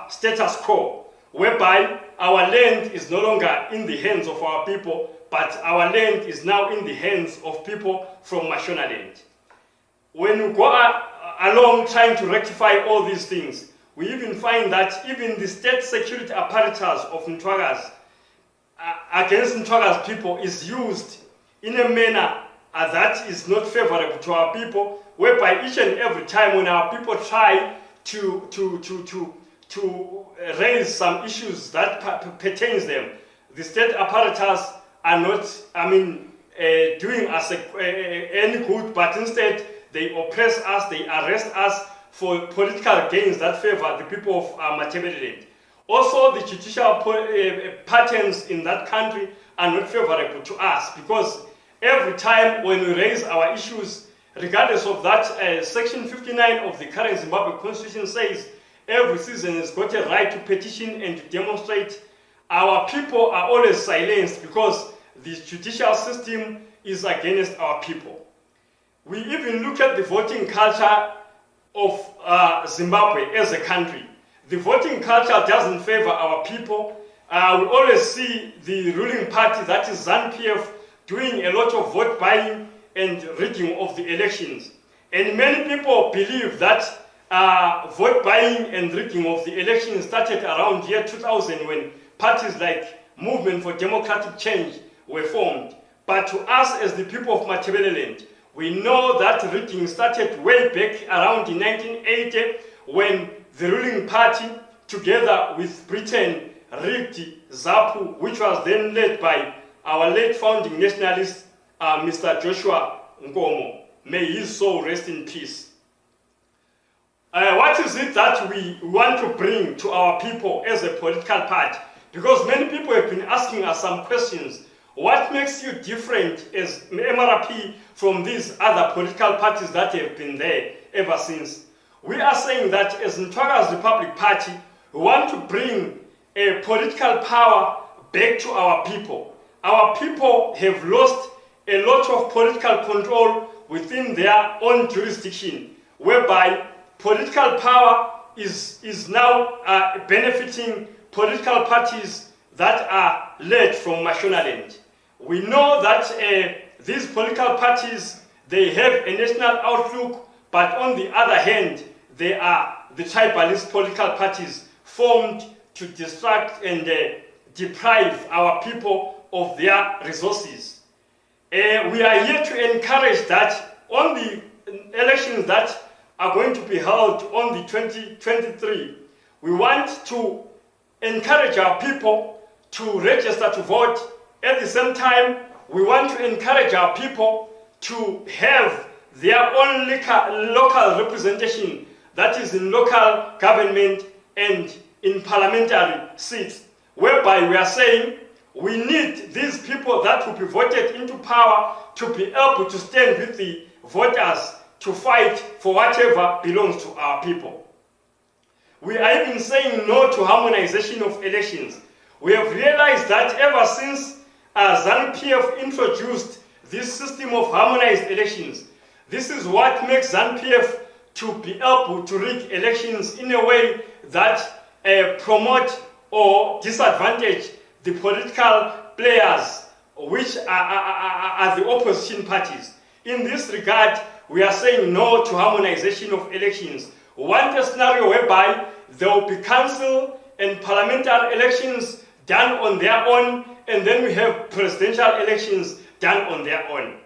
status quo, whereby our land is no longer in the hands of our people, but our land is now in the hands of people from Mashonaland. When we go along trying to rectify all these things, we even find that even the state security apparatus of Mtwakazi against Mtwakazi people is used in a manner that is not favorable to our people, whereby each and every time when our people try to raise some issues that pertains them, the state apparatus are not, doing us any good, but instead they oppress us, they arrest us for political gains that favor the people of Matebeleland. Also, the judicial patterns in that country are not favorable to us, because every time when we raise our issues, regardless of that, Section 59 of the current Zimbabwe Constitution says every citizen has got a right to petition and to demonstrate. Our people are always silenced because the judicial system is against our people. We even look at the voting culture of Zimbabwe as a country. The voting culture doesn't favor our people. We always see the ruling party, that is ZANU-PF, doing a lot of vote buying and rigging of the elections. And many people believe that vote buying and rigging of the elections started around year 2000 when parties like Movement for Democratic Change were formed. But to us as the people of Matebeleland, we know that rigging started way back around in 1980 when the ruling party, together with Britain, rigged ZAPU, which was then led by our late founding nationalist, Mr. Joshua Nkomo. May his soul rest in peace. What is it that we want to bring to our people as a political party? Because many people have been asking us some questions. What makes you different as MRP from these other political parties that have been there ever since? We are saying that as Mtwakazi Republic Party, we want to bring a political power back to our people. Our people have lost a lot of political control within their own jurisdiction, whereby political power is now benefiting political parties that are led from Mashonaland. We know that these political parties, they have a national outlook, but on the other hand, they are the tribalist political parties formed to distract and deprive our people of their resources. We are here to encourage that on the elections that are going to be held on the 2023, we want to encourage our people to register to vote. At the same time, we want to encourage our people to have their own local representation, that is in local government and in parliamentary seats, whereby we are saying We need these people that will be voted into power to be able to stand with the voters to fight for whatever belongs to our people. We are even saying no to harmonization of elections. We have realized that ever since ZANU-PF introduced this system of harmonized elections, this is what makes ZANU-PF to be able to rig elections in a way that promote or disadvantage the political players which are the opposition parties. In this regard, we are saying no to harmonization of elections. We want a scenario whereby there will be council and parliamentary elections done on their own, and then we have presidential elections done on their own.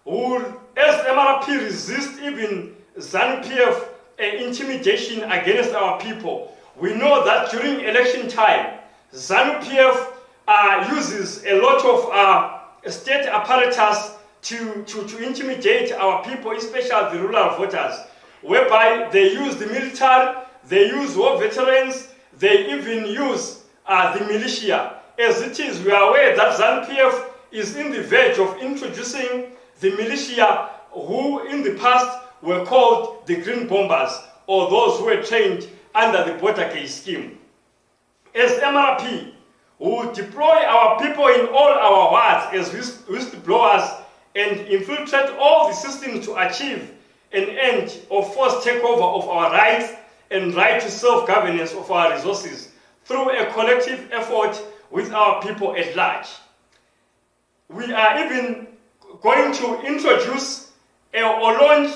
We will, as MRP, resist even ZANU-PF intimidation against our people. We know that during election time, ZANU-PF uses a lot of state apparatus to intimidate our people, especially the rural voters, whereby they use the military, they use war veterans, they even use the militia. As it is, we are aware that ZANU-PF is in the verge of introducing the militia who in the past were called the Green Bombers, or those who were trained under the border gauge scheme. As MRP, we will deploy our people in all our wards as whistleblowers and infiltrate all the systems to achieve an end of forced takeover of our rights and right to self-governance of our resources through a collective effort with our people at large. We are even going to introduce or launch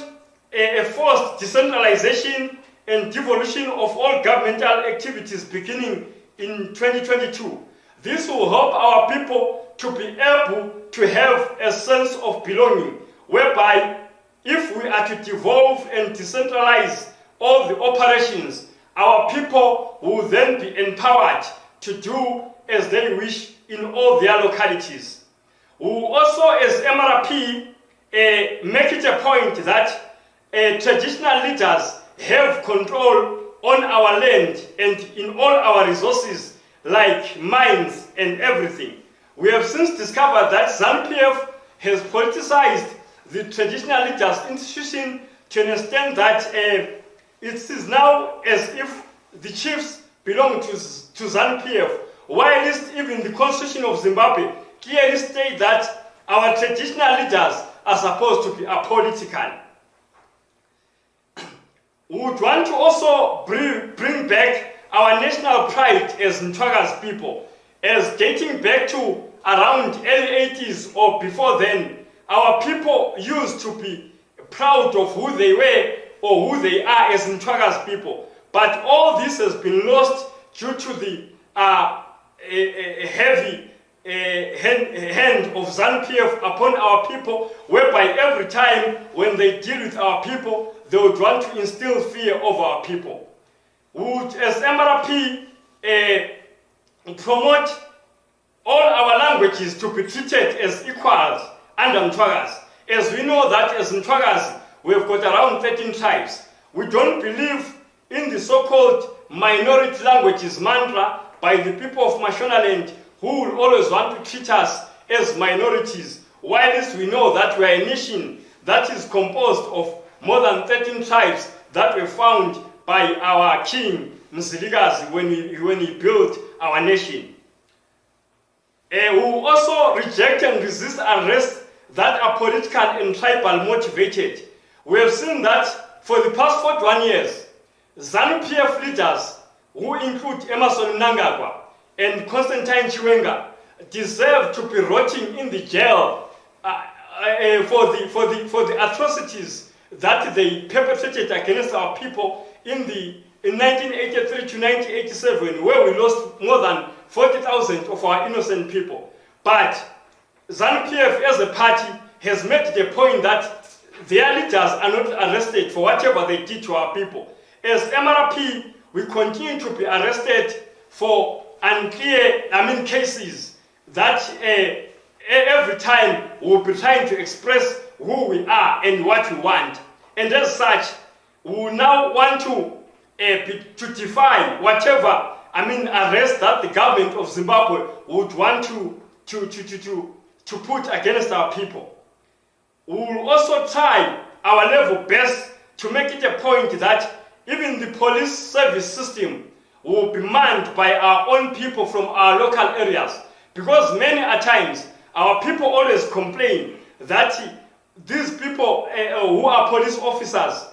a forced decentralization and devolution of all governmental activities beginning in 2022. This will help our people to be able to have a sense of belonging, whereby if we are to devolve and decentralize all the operations, our people will then be empowered to do as they wish in all their localities. We will also, as MRP, make it a point that traditional leaders have control on our land and in all our resources like mines and everything. We have since discovered that ZANU-PF has politicized the traditional leaders institution to an extent that it is now as if the chiefs belong to ZANU-PF, while even the constitution of Zimbabwe clearly states that our traditional leaders are supposed to be apolitical. We would want to also bring back our national pride as MTHWAKAZI people, as dating back to around early 80s or before then, our people used to be proud of who they were or who they are as MTHWAKAZI people. But all this has been lost due to the heavy hand of ZANU-PF upon our people, whereby every time when they deal with our people, they would want to instill fear over our people. We would, as MRP, promote all our languages to be treated as equals under MTHWAKAZI. As we know that as MTHWAKAZI, we have got around 13 tribes. We don't believe in the so-called minority languages mantra by the people of Mashonaland, who will always want to treat us as minorities, whilst we know that we are a nation that is composed of more than 13 tribes that were found by our king, Mzilikazi, when he built our nation. We will also reject and resist arrests that are political and tribal motivated. We have seen that for the past 41 years, ZANU-PF leaders, who include Emerson Mnangagwa and Constantine Chiwenga, deserve to be rotting in the jail for the atrocities that they perpetrated against our people in 1983 to 1987, where we lost more than 40,000 of our innocent people. But ZANU-PF as a party has made the point that their leaders are not arrested for whatever they did to our people. As MRP, we continue to be arrested for unclear cases that every time we'll be trying to express who we are and what we want. And as such, we will now want to defy whatever arrests that the government of Zimbabwe would want to put against our people. We will also try our level best to make it a point that even the police service system will be manned by our own people from our local areas, because many a times our people always complain that these people who are police officers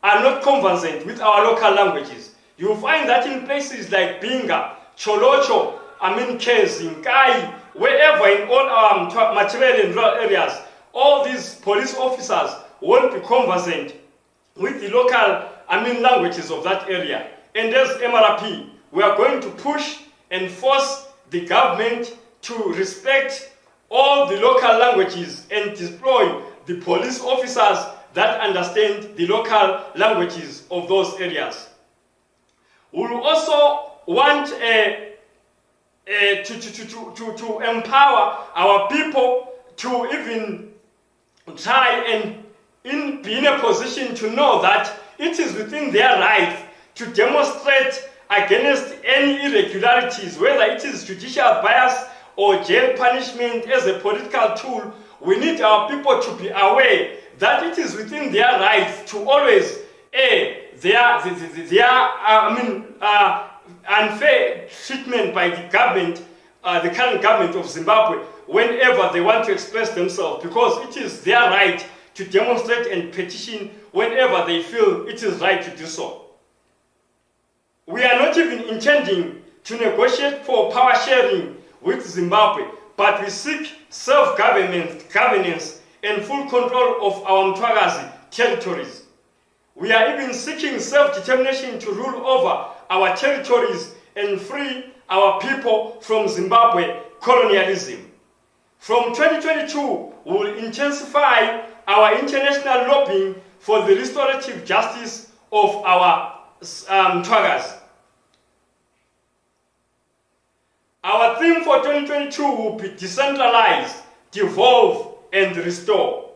are not conversant with our local languages. You find that in places like Binga, Cholocho, Kezi, Nkai, wherever in all our material and rural areas, all these police officers won't be conversant with the local languages of that area. And as MRP, we are going to push and force the government to respect all the local languages and deploy the police officers that understand the local languages of those areas. We will also want to empower our people to even try and be in a position to know that it is within their rights to demonstrate against any irregularities, whether it is judicial bias or jail punishment as a political tool. We need our people to be aware that it is within their rights to always unfair treatment by the government, the current government of Zimbabwe, whenever they want to express themselves, because it is their right to demonstrate and petition whenever they feel it is right to do so. We are not even intending to negotiate for power sharing with Zimbabwe, but we seek self-governance and full control of our Mtwakazi territories. We are even seeking self-determination to rule over our territories and free our people from Zimbabwe colonialism. From 2022, we will intensify our international lobbying for the restorative justice of our Mtwakazi. Our theme for 2022 will be decentralize, devolve, and restore.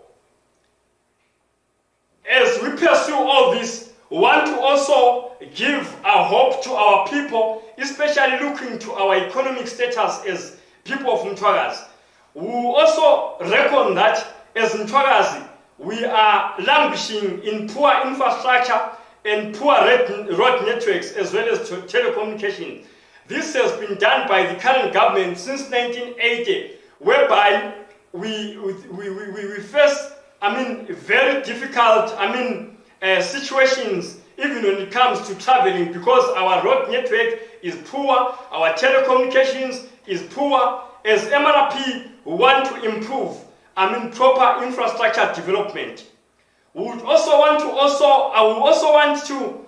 As we pursue all this, we want to also give a hope to our people, especially looking to our economic status as people of Mtwakazi. We also reckon that as Mtwakazi, we are languishing in poor infrastructure and poor road networks as well as telecommunications. This has been done by the current government since 1980, whereby we face, very difficult, situations, even when it comes to traveling, because our road network is poor, our telecommunications is poor. As MRP, we want to improve, proper infrastructure development. We would also want to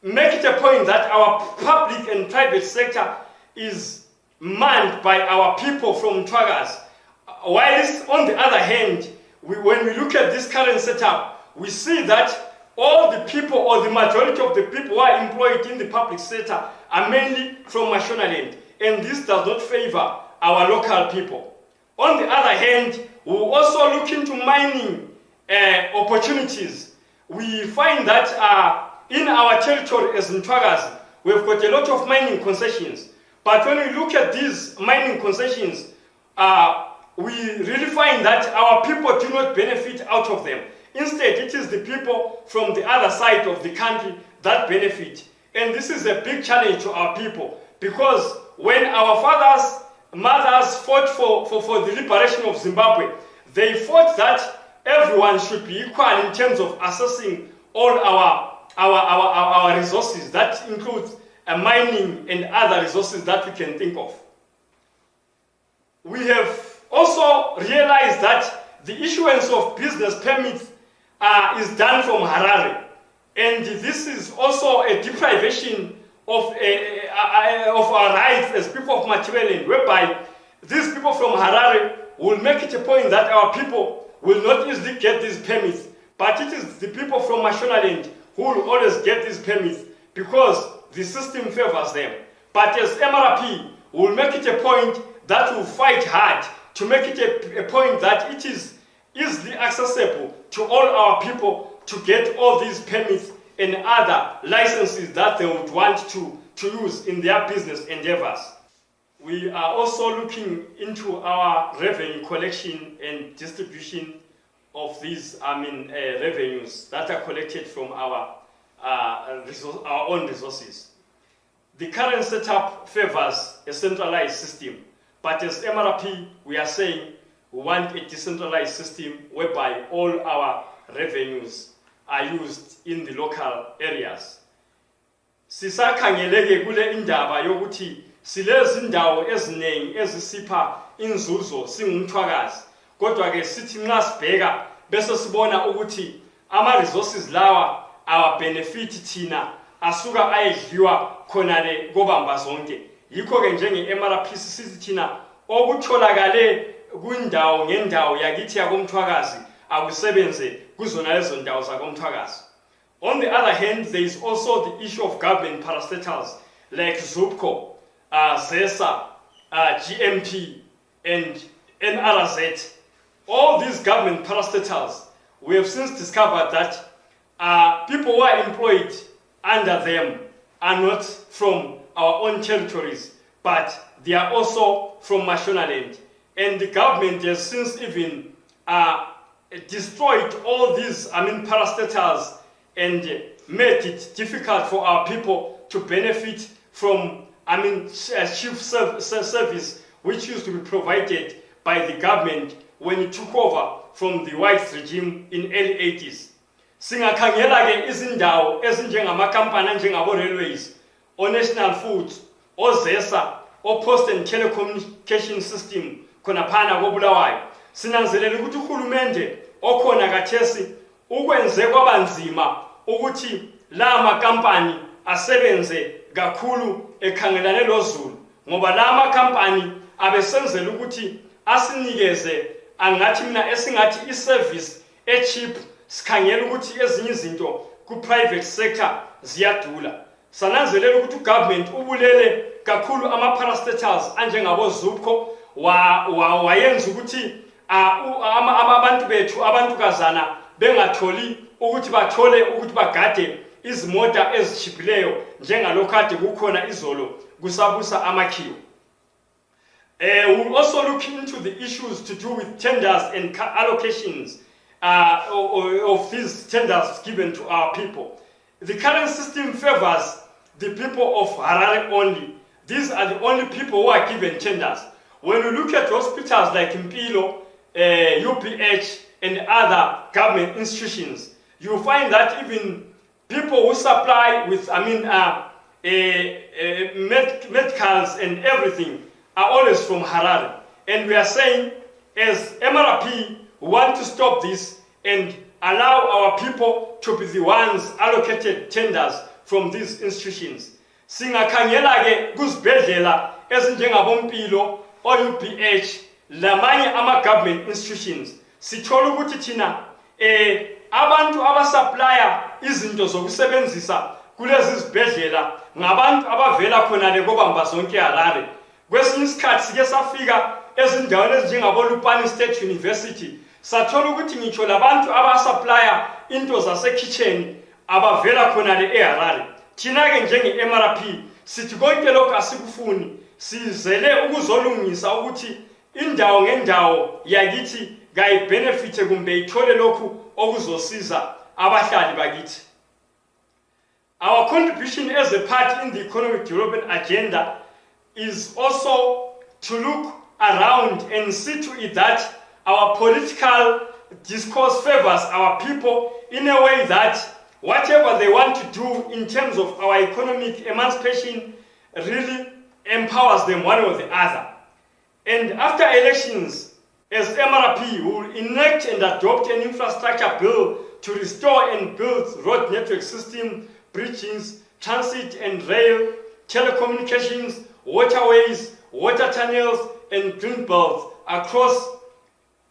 make it a point that our public and private sector is manned by our people from Mtwakazi. Whilst on the other hand, when we look at this current setup, we see that all the people, or the majority of the people who are employed in the public sector, are mainly from Mashonaland, and this does not favor our local people. On the other hand, we also look into mining opportunities. We find that in our territory as Mtwakazi, we've got a lot of mining concessions. But when we look at these mining concessions, we really find that our people do not benefit out of them. Instead, it is the people from the other side of the country that benefit. And this is a big challenge to our people, because when our fathers, mothers fought for the liberation of Zimbabwe, they fought that everyone should be equal in terms of accessing all our resources. That includes mining and other resources that we can think of. We have also realized that the issuance of business permits is done from Harare, and this is also a deprivation of our rights as people of Mrp, whereby these people from Harare will make it a point that our people will not easily get these permits, but it is the people from Mashonaland who will always get these permits because the system favors them. But as MRP, we will make it a point that will fight hard to make it a point that it is easily accessible to all our people to get all these permits and other licenses that they would want to use in their business endeavors. We are also looking into our revenue collection and distribution of these revenues that are collected from our own resources. The current setup favors a centralized system, but as MRP, we are saying we want a decentralized system whereby all our revenues are used in the local areas. Sisakhangeleke kule indaba yokuthi silezi indawo eziningi ezisipha inzuzo singumthwakazi, kodwa ke sithi nxa sibheka bese sibona ukuthi ama resources lawa our benefit thina asuka ayedliwa khona le kobamba zonke. Yikho ke njenge MRP sithi thina okutholakale kwindawo ngendawo yakithi yakomthwakazi akusebenze kuzona lezo ndawo zakomthwakazi. On the other hand, there is also the issue of government parastatals like ZUPCO, ZESA, GMP, and NRZ. All these government parastatals, we have since discovered that people who are employed under them are not from our own territories, but they are also from Mashonaland. And the government has since even destroyed all these parastatals and made it difficult for our people to benefit from chief service which used to be provided by the government when it took over from the white regime in early 80s. Singakhangela ke izindawo ezinjengamakampani anjengabo railways, o National Foods, o ZESA, o Post and Telecommunication System khona phana koBulawayo. Sinanzelela ukuthi uhulumende okhona kathesi ukwenze kwabanzima ukuthi la makampani asebenze kakhulu ekhangelane lozulu, ngoba la makampani abesenzela ukuthi asinikeze angathi mina esingathi iservice cheap, sikhangela ukuthi ezinye izinto ku private sector ziyadula. Sananzelela ukuthi ugovernment ubulele kakhulu ama parastatals anjengabo ZUPCO wayenza ukuthi abantu bethu abantukazana bengatholi ukuthi bathole ukuthi bagade izimota ezishiphileyo njengalokho kade kukhona izolo kusabusa amakhiwo. We also look into the issues to do with tenders and allocations of these tenders given to our people. The current system favors the people of Harare only. These are the only people who are given tenders. When you look at hospitals like Mpilo, UPH, and other government institutions, you find that even people who supply with medicals and everything are always from Harare. And we are saying, as MRP, we want to stop this and allow our people to be the ones allocated tenders from these institutions. Singakhangela ke kuzibhedlela ezinjengabompilo o UPH lamanye ama government institutions, sithola ukuthi thina abantu abasupplya izinto zokusebenzisa kulezi zibhedlela ngabantu abavela khona le kobamba zonke Harare. Kwesinye isikhathi sike safika ezindaweni ezinjengabo Lupane State University, sathola ukuthi ngitsho labantu abasupplya into zase kitchen abavela khona le eHarare. Thina ke njenge MRP sithi konke lokho asikufuni, sizele ukuzolungisa ukuthi indawo ngendawo yakithi benefit kumbe ithole lokhu okuzosiza abahlali bakithi. Our contribution as a part in the economic development agenda is also to look around and see to it that our political discourse favors our people in a way that whatever they want to do in terms of our economic emancipation really empowers them one or the other. And after elections, as MRP, we will enact and adopt an infrastructure bill to restore and build road network system, bridges, transit and rail, telecommunications, waterways, water tunnels, and green belts across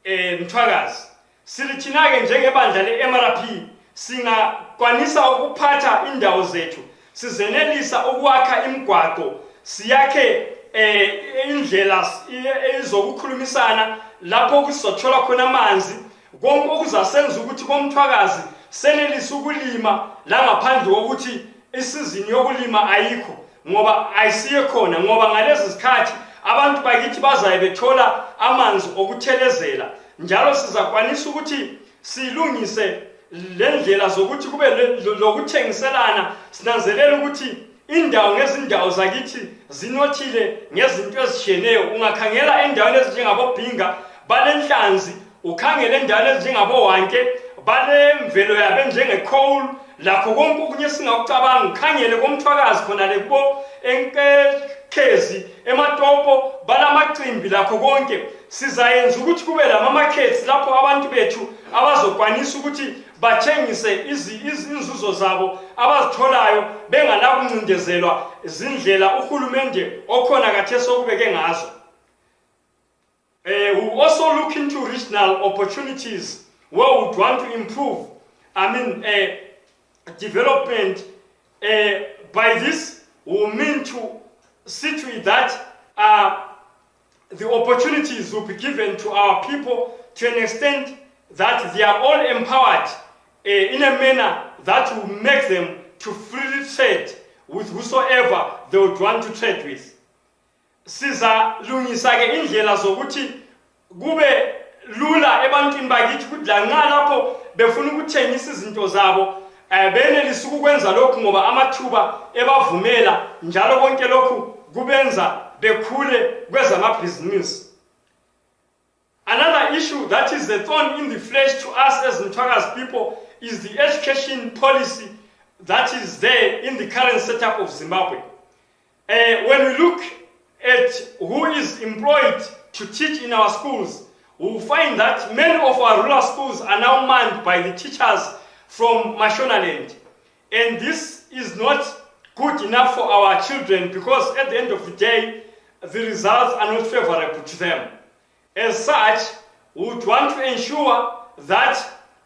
Mthwakazi. Silithina ke njengebandla le-MRP singakwanisa ukuphatha indawo zethu, sizenelisa ukwakha imigwaqo, siyakhe indlela ezokukhulumisana lapho kusizothola khona amanzi, konke okuzasenza ukuthi koMthwakazi senelisa ukulima la ngaphandle kokuthi isizini yokulima ayikho ngoba ayisiye khona ngoba ngalezi zikhathi abantu bakithi bazaye bethola amanzi okuthelezela njalo sizakwanisa ukuthi silungise lendlela zokuthi kube lokuthengiselana sinanzelela ukuthi indawo ngezindawo zakithi zinothile ngezinto ezishiyeneyo ungakhangela endaweni ezinjengabobhinga balenhlanzi ukhangele endaweni ezinjengabowanke balemvelo yabe njenge-coal lakho konke okunye singakucabanga ukhangele komthwakazi khona le kubo enkezi ematopo balamacimbi lakho konke sizayenza ukuthi kube lama-markets lapho abantu bethu abazokwanisa ukuthi bathengise izinzuzo zabo abazitholayo benganakuncindezelwa izindlela uhulumende okhona khathesi okubeke ngazo. We also look into regional opportunities where we want to improve, development. By this, we mean to see to it that the opportunities will be given to our people to an extent that they are all empowered in a manner that will make them to freely trade with whosoever they would want to trade with. Sizalungisa ke indlela zokuthi kube lula ebantwini bakithi ukuthi la nxa lapho befuna ukuthengisa izinto zabo benelisa ukwenza lokhu ngoba amathuba ebavumela njalo konke lokhu kubenza bekhule kwezamabhizinisi. Another issue that is the thorn in the flesh to us as Mthwakazi people is the education policy that is there in the current setup of Zimbabwe. When we look at who is employed to teach in our schools, we will find that many of our rural schools are now manned by the teachers from Mashonaland. And this is not good enough for our children because at the end of the day, the results are not favorable to them. As such, we would want to ensure that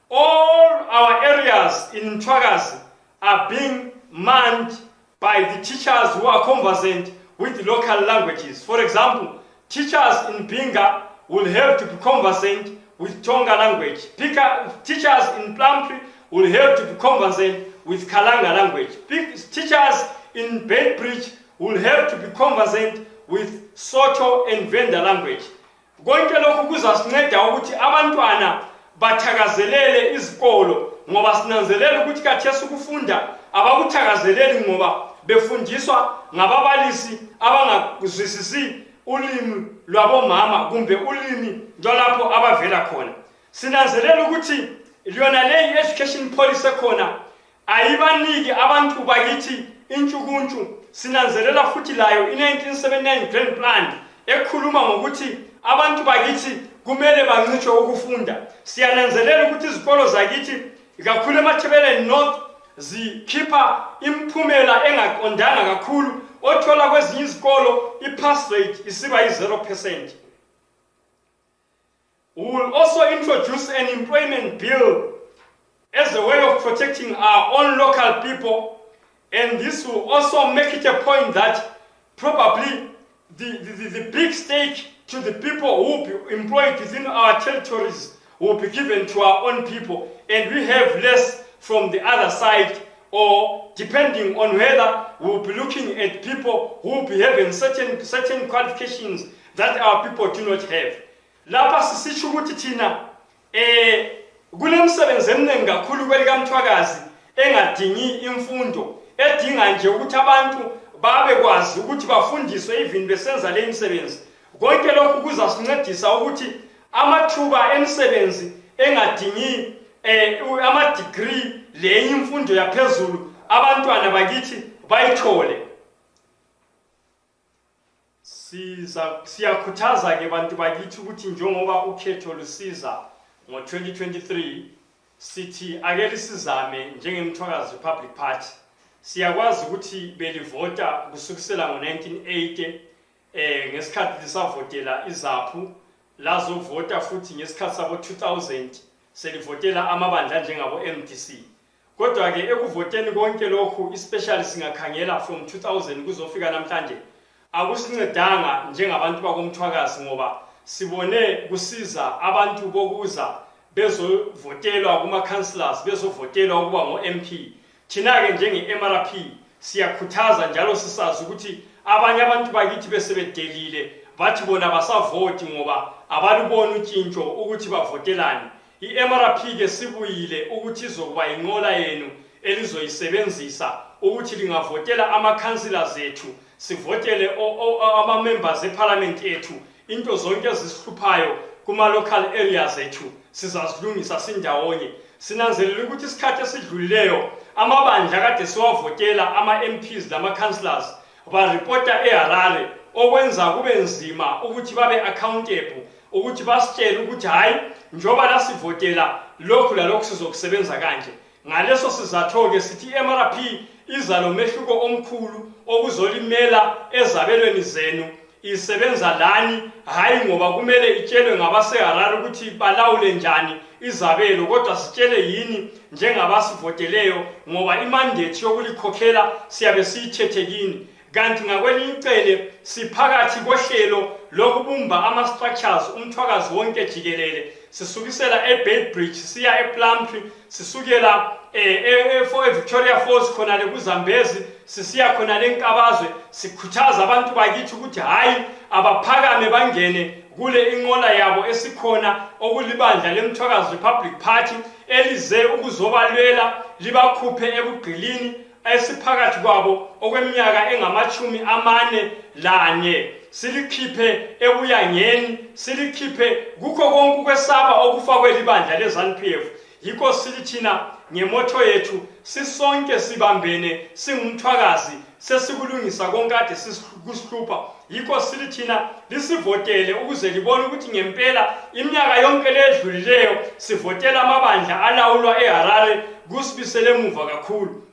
all our areas in Mthwakazi are being manned by the teachers who are conversant with the local languages. For example, teachers in Binga will have to be conversant with Tonga language. Teachers in Plumtree will have to be conversant with Kalanga language. Teachers in Bedbridge will have to be conversant with Soto and Venda language. Konke lokhu kuzasinceda ukuthi abantwana bathakazelele izikolo ngoba sinanzelela ukuthi khathesi ukufunda abakuthakazeleli ngoba befundiswa ngababalisi abangakuzwisisi ulimi lwabomama kumbe ulimi lwalapho abavela khona. Sinanzelela ukuthi liyona le education policy khona ayibaniki abantu bakithi intshukuntshu. Sinanzelela futhi layo i-1979 Grand Plan ekhuluma ngokuthi abantu bakithi kumele bancishwe ukufunda. Siyananzelela ukuthi izikolo zakithi kakhulu eMathebeleni North zikhipha imphumela engaqondanga kakhulu othola kwezinye izikolo i-pass rate isiba yi-0%. We will also introduce an employment bill as a way of protecting our own local people, and this will also make it a point that probably the big stake to the people who will be employed within our territories will be given to our own people, and we have less from the other side, or depending on whether we will be looking at people who will be having certain qualifications that our people do not have. Lapha sisitsho ukuthi thina kunemsebenzi eminingi kakhulu kwelikaMthwakazi engadingi imfundo, edinga nje ukuthi abantu babe kwazi ukuthi bafundiswe even besenza le imisebenzi. Konke lokhu kuzasincedisa ukuthi amathuba emisebenzi engadingi ama-degree le imfundo yaphezulu abantwana bakithi bayithole. Siyakhuthaza ke bantu bakithi ukuthi njengoba ukhetho lusiza ngo-2023 sithi ake lisizame njengeMthwakazi Republic Party. Siyakwazi ukuthi belivota kusukisela ngo-1980 ngesikhathi lisavotela izaphu lazovota futhi ngesikhathi sabo 2000 selivotela amabandla njengabo MDC. Kodwa ke ekuvoteni konke lokhu especially singakhangela from 2000 kuzofika namhlanje akusincedanga njengabantu bakoMthwakazi ngoba sibone kusiza abantu bokuza bezovotelwa kuma-councillors bezovotelwa ukuba ngo-MP. Thina-ke njenge-MRP siyakhuthaza njalo sisazi ukuthi abanye abantu bakithi besebedelile bathi bona basavoti ngoba abalubona utshintsho ukuthi bavotelani. I-MRP-ke sibuyile ukuthi izokuba inqola yenu elizoyisebenzisa ukuthi lingavotela ama-councillors ethu, sivotele ama-members eparliament ethu, into zonke ezisihluphayo kuma-local areas ethu sizazilungisa sindawonye. Sinanzelela ukuthi isikhathi esidlulileyo amabandla kade siwavotela ama-MPs nama-councillors baripota eHarare, okwenza kube nzima ukuthi babe accountable, ukuthi basitshele ukuthi hayi njoba lasivotela lokhu lalokhu sizokusebenza kanje. Ngaleso sizatho-ke sithi i-MRP iza lo mehluko omkhulu okuzolimela ezabelweni zenu, isebenza lani, hayi ngoba kumele itshelwe ngabaseHarare ukuthi balawule njani izabelo, kodwa sitshele yini njengabasivoteleyo ngoba imandate yokulikhokhela siyabe siyithethekini. Kanti ngakwelinye icele siphakathi kohlelo lokubumba ama-structures umthwakazi wonke jikelele, sisukisela eBeitbridge siya ePlumtree, sisukela eVictoria Falls khonale kuZambezi sisiya khonale eNkabazwe. Sikhuthaza abantu bakithi ukuthi hayi abaphakame bangene kule inqola yabo esikhona okulibandla leMthwakazi Republic Party elize ukuzobalwela libakhuphe ebugqilini esiphakathi kwabo okweminyaka engama-41, silikhiphe ebuyangeni, silikhiphe kukho konke ukwesaba okufakwe libandla leZANU-PF. Yikho silithina ngemoto yethu sisonke sibambene singumthwakazi sesikulungisa konke ade sisihlupha. Yikho silithina lisivotele ukuze libone ukuthi ngempela iminyaka yonke ledlulileyo sivotela amabandla alawulwa eHarare kusibisele emuva kakhulu.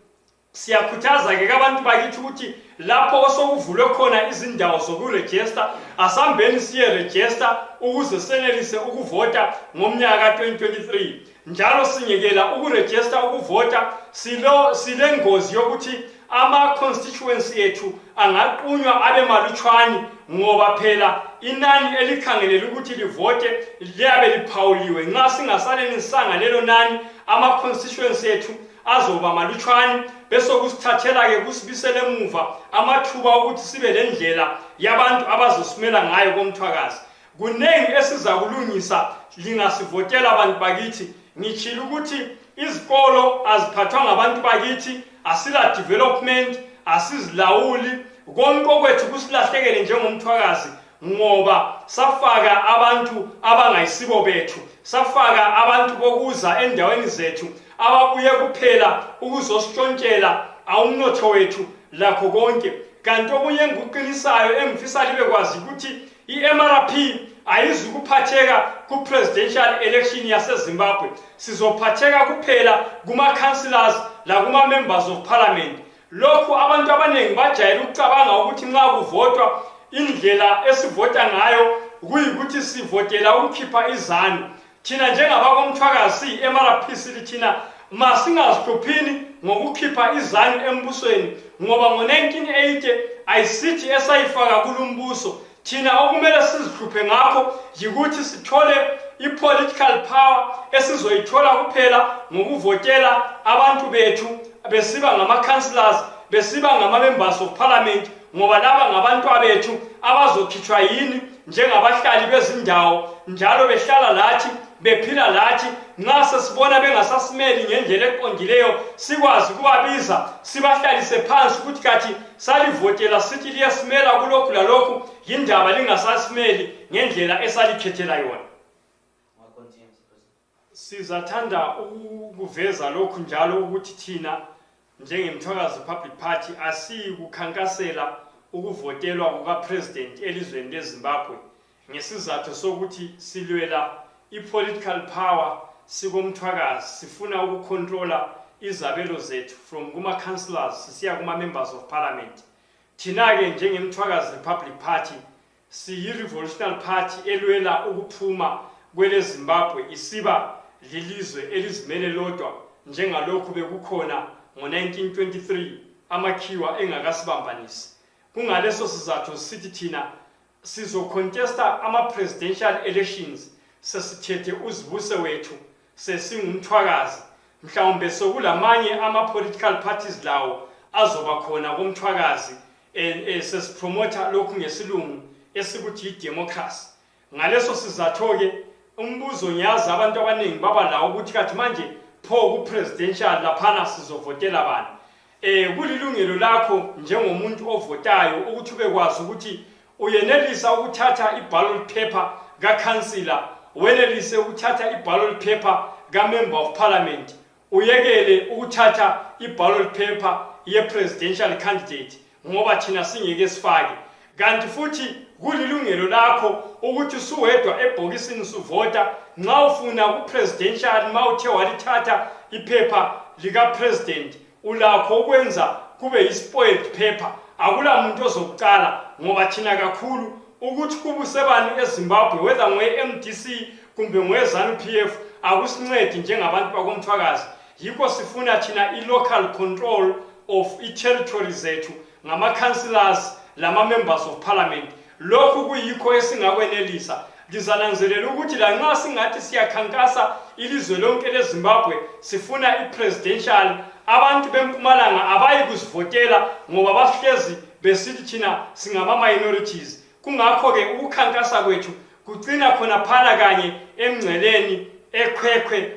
Siyakhuthaza-ke abantu bakithi ukuthi lapho osokuvulwe khona izindawo zokurejista asambeni siye-rejista ukuze senelise ukuvota ngomnyaka ka-2023. Njalo sinyekela ukurejista ukuvota sile ngozi yokuthi ama-constituency ethu angaqunywa abe malutshwane ngoba phela inani elikhangelele ukuthi livote liyabe liphawuliwe. Nxa singasanenisanga lelo nani ama-constituency ethu azoba malutshwane bese kusithathela-ke kusibisele emuva amathuba ukuthi sibe lendlela yabantu abazosimela ngayo komthwakazi. Kunengi esiza kulungisa lingasivotela abantu bakithi. Ngitshila ukuthi izikolo aziphathwa ngabantu bakithi, asila development, asizilawuli, konke okwethu kusilahlekele njengomthwakazi ngoba safaka abantu abangayisibo bethu, safaka abantu bokuza endaweni zethu ababuye kuphela ukuzositshontshela umnotho wethu lakho konke. Kanti okunye engikuqinisayo engifisa libe kwazi ukuthi i-MRP ayizukuphatheka ku-presidential election yaseZimbabwe, sizophatheka kuphela kuma-councillors lakuma-members of parliament. Lokhu abantu abaningi bajayele ukucabanga ukuthi nxa kuvotwa indlela esivota ngayo kuyikuthi sivotela ukukhipha izanu. Thina njengabakomthwakazi i-MRP silithina masingazihluphini ngokukhipha izanu embusweni ngoba ngo-1980 ayisithi esayifaka kulumbuso. Thina okumele sizihluphe ngakho yikuthi sithole i-political power esizoyithola kuphela ngokuvotela abantu bethu besiba ngama-councillors, besiba ngama-members of parliament ngoba laba ngabantu bethu abazokhitshwa yini njengabahlali bezindawo njalo behlala lathi bephila lathi. Nxa sesibona bengasasimeli ngendlela eqondileyo sikwazi ukubabiza sibahlalise phansi ukuthi kathi salivotela sithi liyasimela kulokhu lalokhu, yindaba lingasasimeli ngendlela esalikhethela yona. Sizathanda ukuveza lokhu njalo ukuthi thina njengeMthwakazi Public Party asiyikukhankasela ukuvotelwa kukapresident elizweni leZimbabwe ngesizathu sokuthi silwela i-political power. Sikomthwakazi sifuna ukukontrola izabelo zethu from kuma-councillors sisiya kuma-members of parliament. Thina-ke njengeMthwakazi Republic Party siyi-revolutionary party elwela ukuphuma kwele Zimbabwe isiba lilizwe elizimele lodwa njengalokhu bekukhona ngo-1923 amakhiwa engakasibambanisi. Kungaleso sizathu sithi thina sizocontesta ama-presidential elections sesithethe uzibuse wethu sesingumthwakazi mhlawumbe sokulamanye ama-political parties lawo azoba khona komthwakazi sesipromotha lokhu ngesilungu esikuthi yi-democracy. Ngaleso sizatho-ke umbuzo ngiyazi abantu abaningi baba lawo ukuthi kathi manje pho ku-presidential laphana sizovotela bani. Kulilungelo lakho njengomuntu ovotayo ukuthi ubekwazi ukuthi uyenelisa ukuthatha i-ballot paper kakhansila, wenelise ukuthatha i-ballot paper ka-member of parliament, uyekele ukuthatha i-ballot paper ye-presidential candidate ngoba thina singeke sifake. Kanti futhi kulilungelo lakho ukuthi usuwedwa ebhokisini suvota nxa ufuna ku-presidential mawuthe walithatha iphepha lika-president ulakho ukwenza kube yi-spoiled paper. Akula muntu ozokucala ngoba thina kakhulu ukuthi kubusebani eZimbabwe whether ngowe-MDC kumbe ngowe-ZANU-PF akusincedi njengabantu bakomthwakazi. Yikho sifuna thina i-local control of i-territory zethu ngama-councillors lama-members of parliament. Lokhu kuyikho esingakwenelisa. Ngizananzelela ukuthi lanxa singathi siyakhankasa ilizwe lonke leZimbabwe sifuna i-presidential, abantu bempumalanga abayi kusivotela ngoba basihlezi besithi thina singama-minorities. Kungakho-ke ukukhankasa kwethu kugcina khona phana kanye emngceleni ekhwekhwe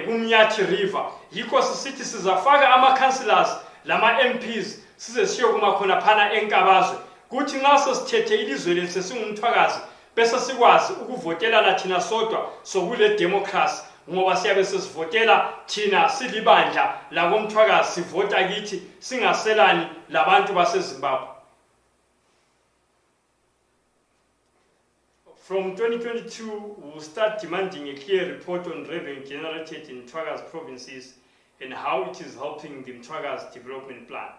kumnyathi river. Yikho sisithi sizafaka ama-councillors lama-MPs size siyokuma khona phana enkabazwe kuthi nxa sesithethe ilizwe lethu sesingumthwakazi bese sikwazi ukuvotelana thina sodwa sokule democracy ngoba siyabe sesivotela thina silibandla lakomthwakazi sivota kithi singaselani labantu baseZimbabwe. From 2022, we will start demanding a clear report on revenue generated in Mthwakazi provinces and how it is helping the Mthwakazi development plan.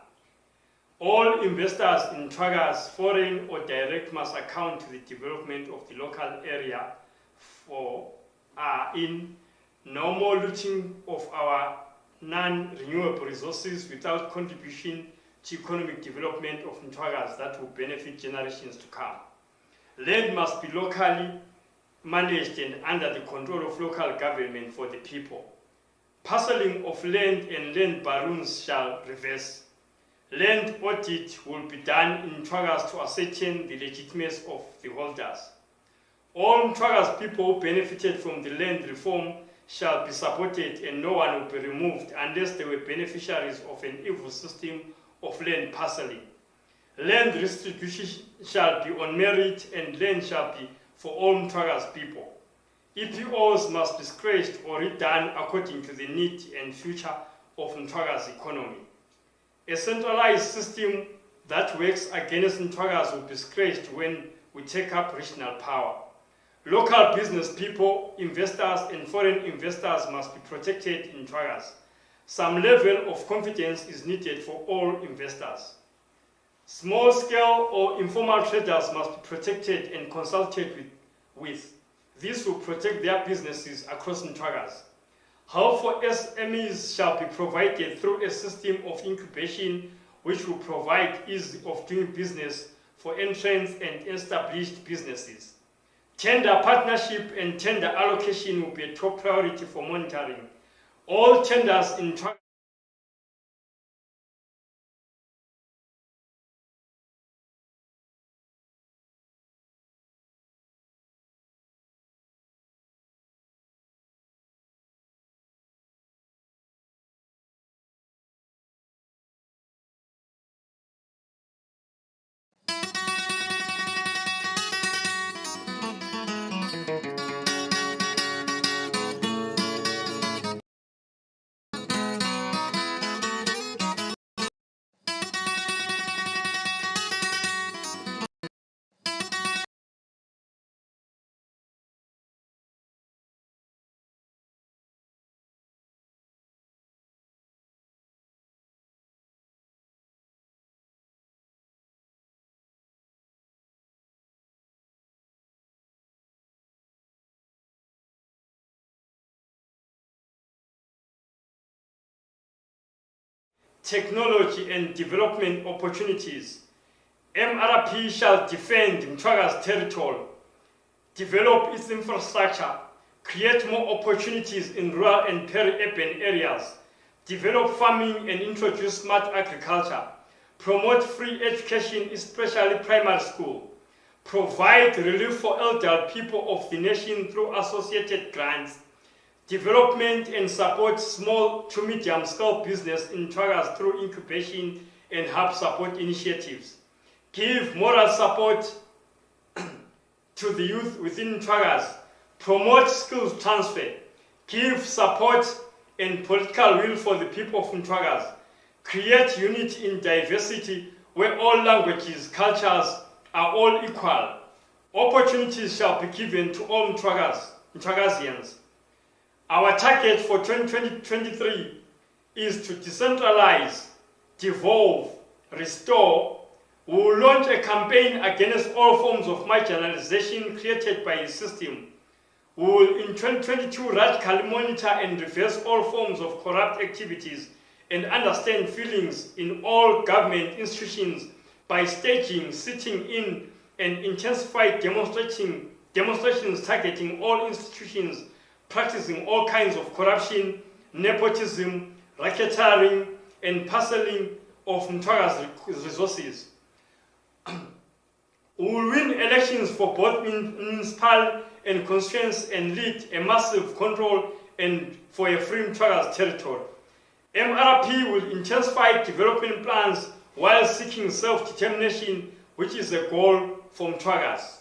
All investors in Mthwakazi, foreign or direct, must account to the development of the local area in no more looting of our non-renewable resources without contribution to economic development of Mthwakazi that will benefit generations to come. Land must be locally managed and under the control of local government for the people. Parceling of land and land barons shall reverse. Land audit will be done in Mthwakazi to ascertain the legitimacy of the holders. All Mthwakazi people who benefited from the land reform shall be supported and no one will be removed unless they were beneficiaries of an evil system of land parceling. Land restitution shall be on merit and land shall be for all Mthwakazi people. EPOs must be scratched or redone according to the need and future of Mthwakazi economy. A centralized system that works against Mthwakazi will be scratched when we take up regional power. Local business people, investors and foreign investors must be protected in Mthwakazi. Some level of confidence is needed for all investors. Small-scale or informal traders must be protected and consulted with. This will protect their businesses across Mthwakazi. Help for SMEs shall be provided through a system of incubation which will provide ease of doing business for entrants and established businesses. Tender partnership and tender allocation will be a top priority for monitoring. All tenders in Mthwakazi technology and development opportunities. MRP shall defend Mthwakazi territory, develop its infrastructure, create more opportunities in rural and peri-urban areas, develop farming and introduce smart agriculture, promote free education, especially primary school, provide relief for elderly people of the nation through associated grants, development and support small to medium-scale business in Mtwakazi through incubation and hub support initiatives, give moral support to the youth within Mtwakazi, promote skills transfer, give support and political will for the people of Mtwakazi, create unity in diversity where all languages, cultures are all equal. Opportunities shall be given to all Mtwakazians. Our target for 2023 is to decentralize, devolve, restore. We will launch a campaign against all forms of marginalization created by the system. We will in 2022 radically monitor and reverse all forms of corrupt activities and understand feelings in all government institutions by staging, sitting in, and intensified demonstrations targeting all institutions practicing all kinds of corruption, nepotism, racketeering, and parceling of Mtwakazi resources. We will win elections for both municipal and constituency and lead a massive control and for a free Mtwakazi territory. MRP will intensify development plans while seeking self-determination, which is a goal for Mtwakazi.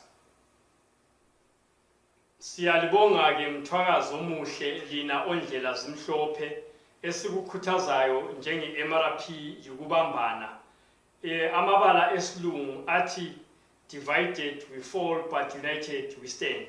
Siyalibonga ke Mtwakazi omuhle lina ondlela zimhlophe esikukhuthazayo njenge MRP yukubambana. Amabala esilungu athi divided we fall but united we stand.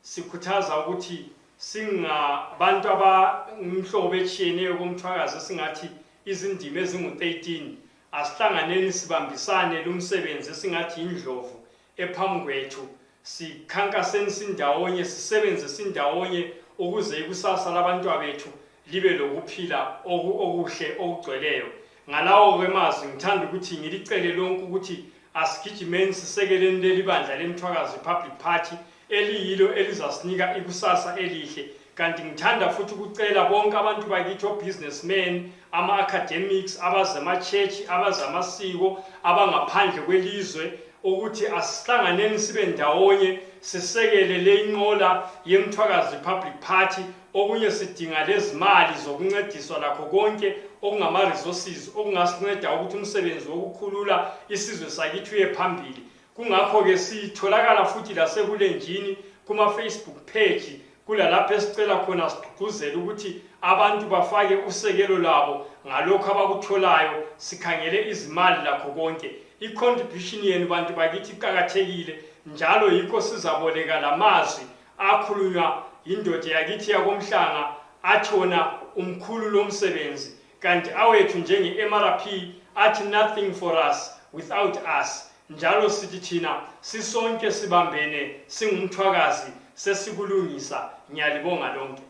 Sikhuthaza ukuthi singabantu abamhlobo etshiyeneyo komthwakazi singathi izindima ezingu-13 asihlanganeni sibambisane lumsebenzi esingathi indlovu ephambi kwethu, sikhankaseni sindawonye, sisebenze sindawonye ukuze ikusasa labantu bethu libe lokuphila okuhle okugcweleyo. Ngalawo kwemazwi ngithanda ukuthi ngilicele lonke ukuthi asigijimeni sisekeleni leli bandla leMthwakazi Public Party eliyilo elizasinika ikusasa elihle. Kanti ngithanda futhi ukucela bonke abantu bakithi obusinessmen, ama-academics, abazama-church, abazamasiko, abangaphandle kwelizwe ukuthi asihlanganeni sibe ndawonye sisekele le inqola yeMthwakazi Public Party. Okunye sidinga lezimali zokuncediswa lakho konke okungama-resources okungasinceda ukuthi umsebenzi wokukhulula isizwe sakithi uye phambili. Kungakho-ke sitholakala futhi lasebulenjini kuma-Facebook page kulalapho esicela khona sigqugquzele ukuthi abantu bafake usekelo labo ngalokho abakutholayo, sikhangele izimali lakho konke. I-contribution yenu bantu bakithi iqakathekile, njalo yikho sizaboleka lamazwi akhulunywa indoda yakithi yakomhlanga athona umkhulu lomsebenzi, kanti awethu njenge-MRP athi nothing for us without us. Njalo sithi thina sisonke sibambene singumthwakazi sesikulungisa. Ngiyalibonga lonke.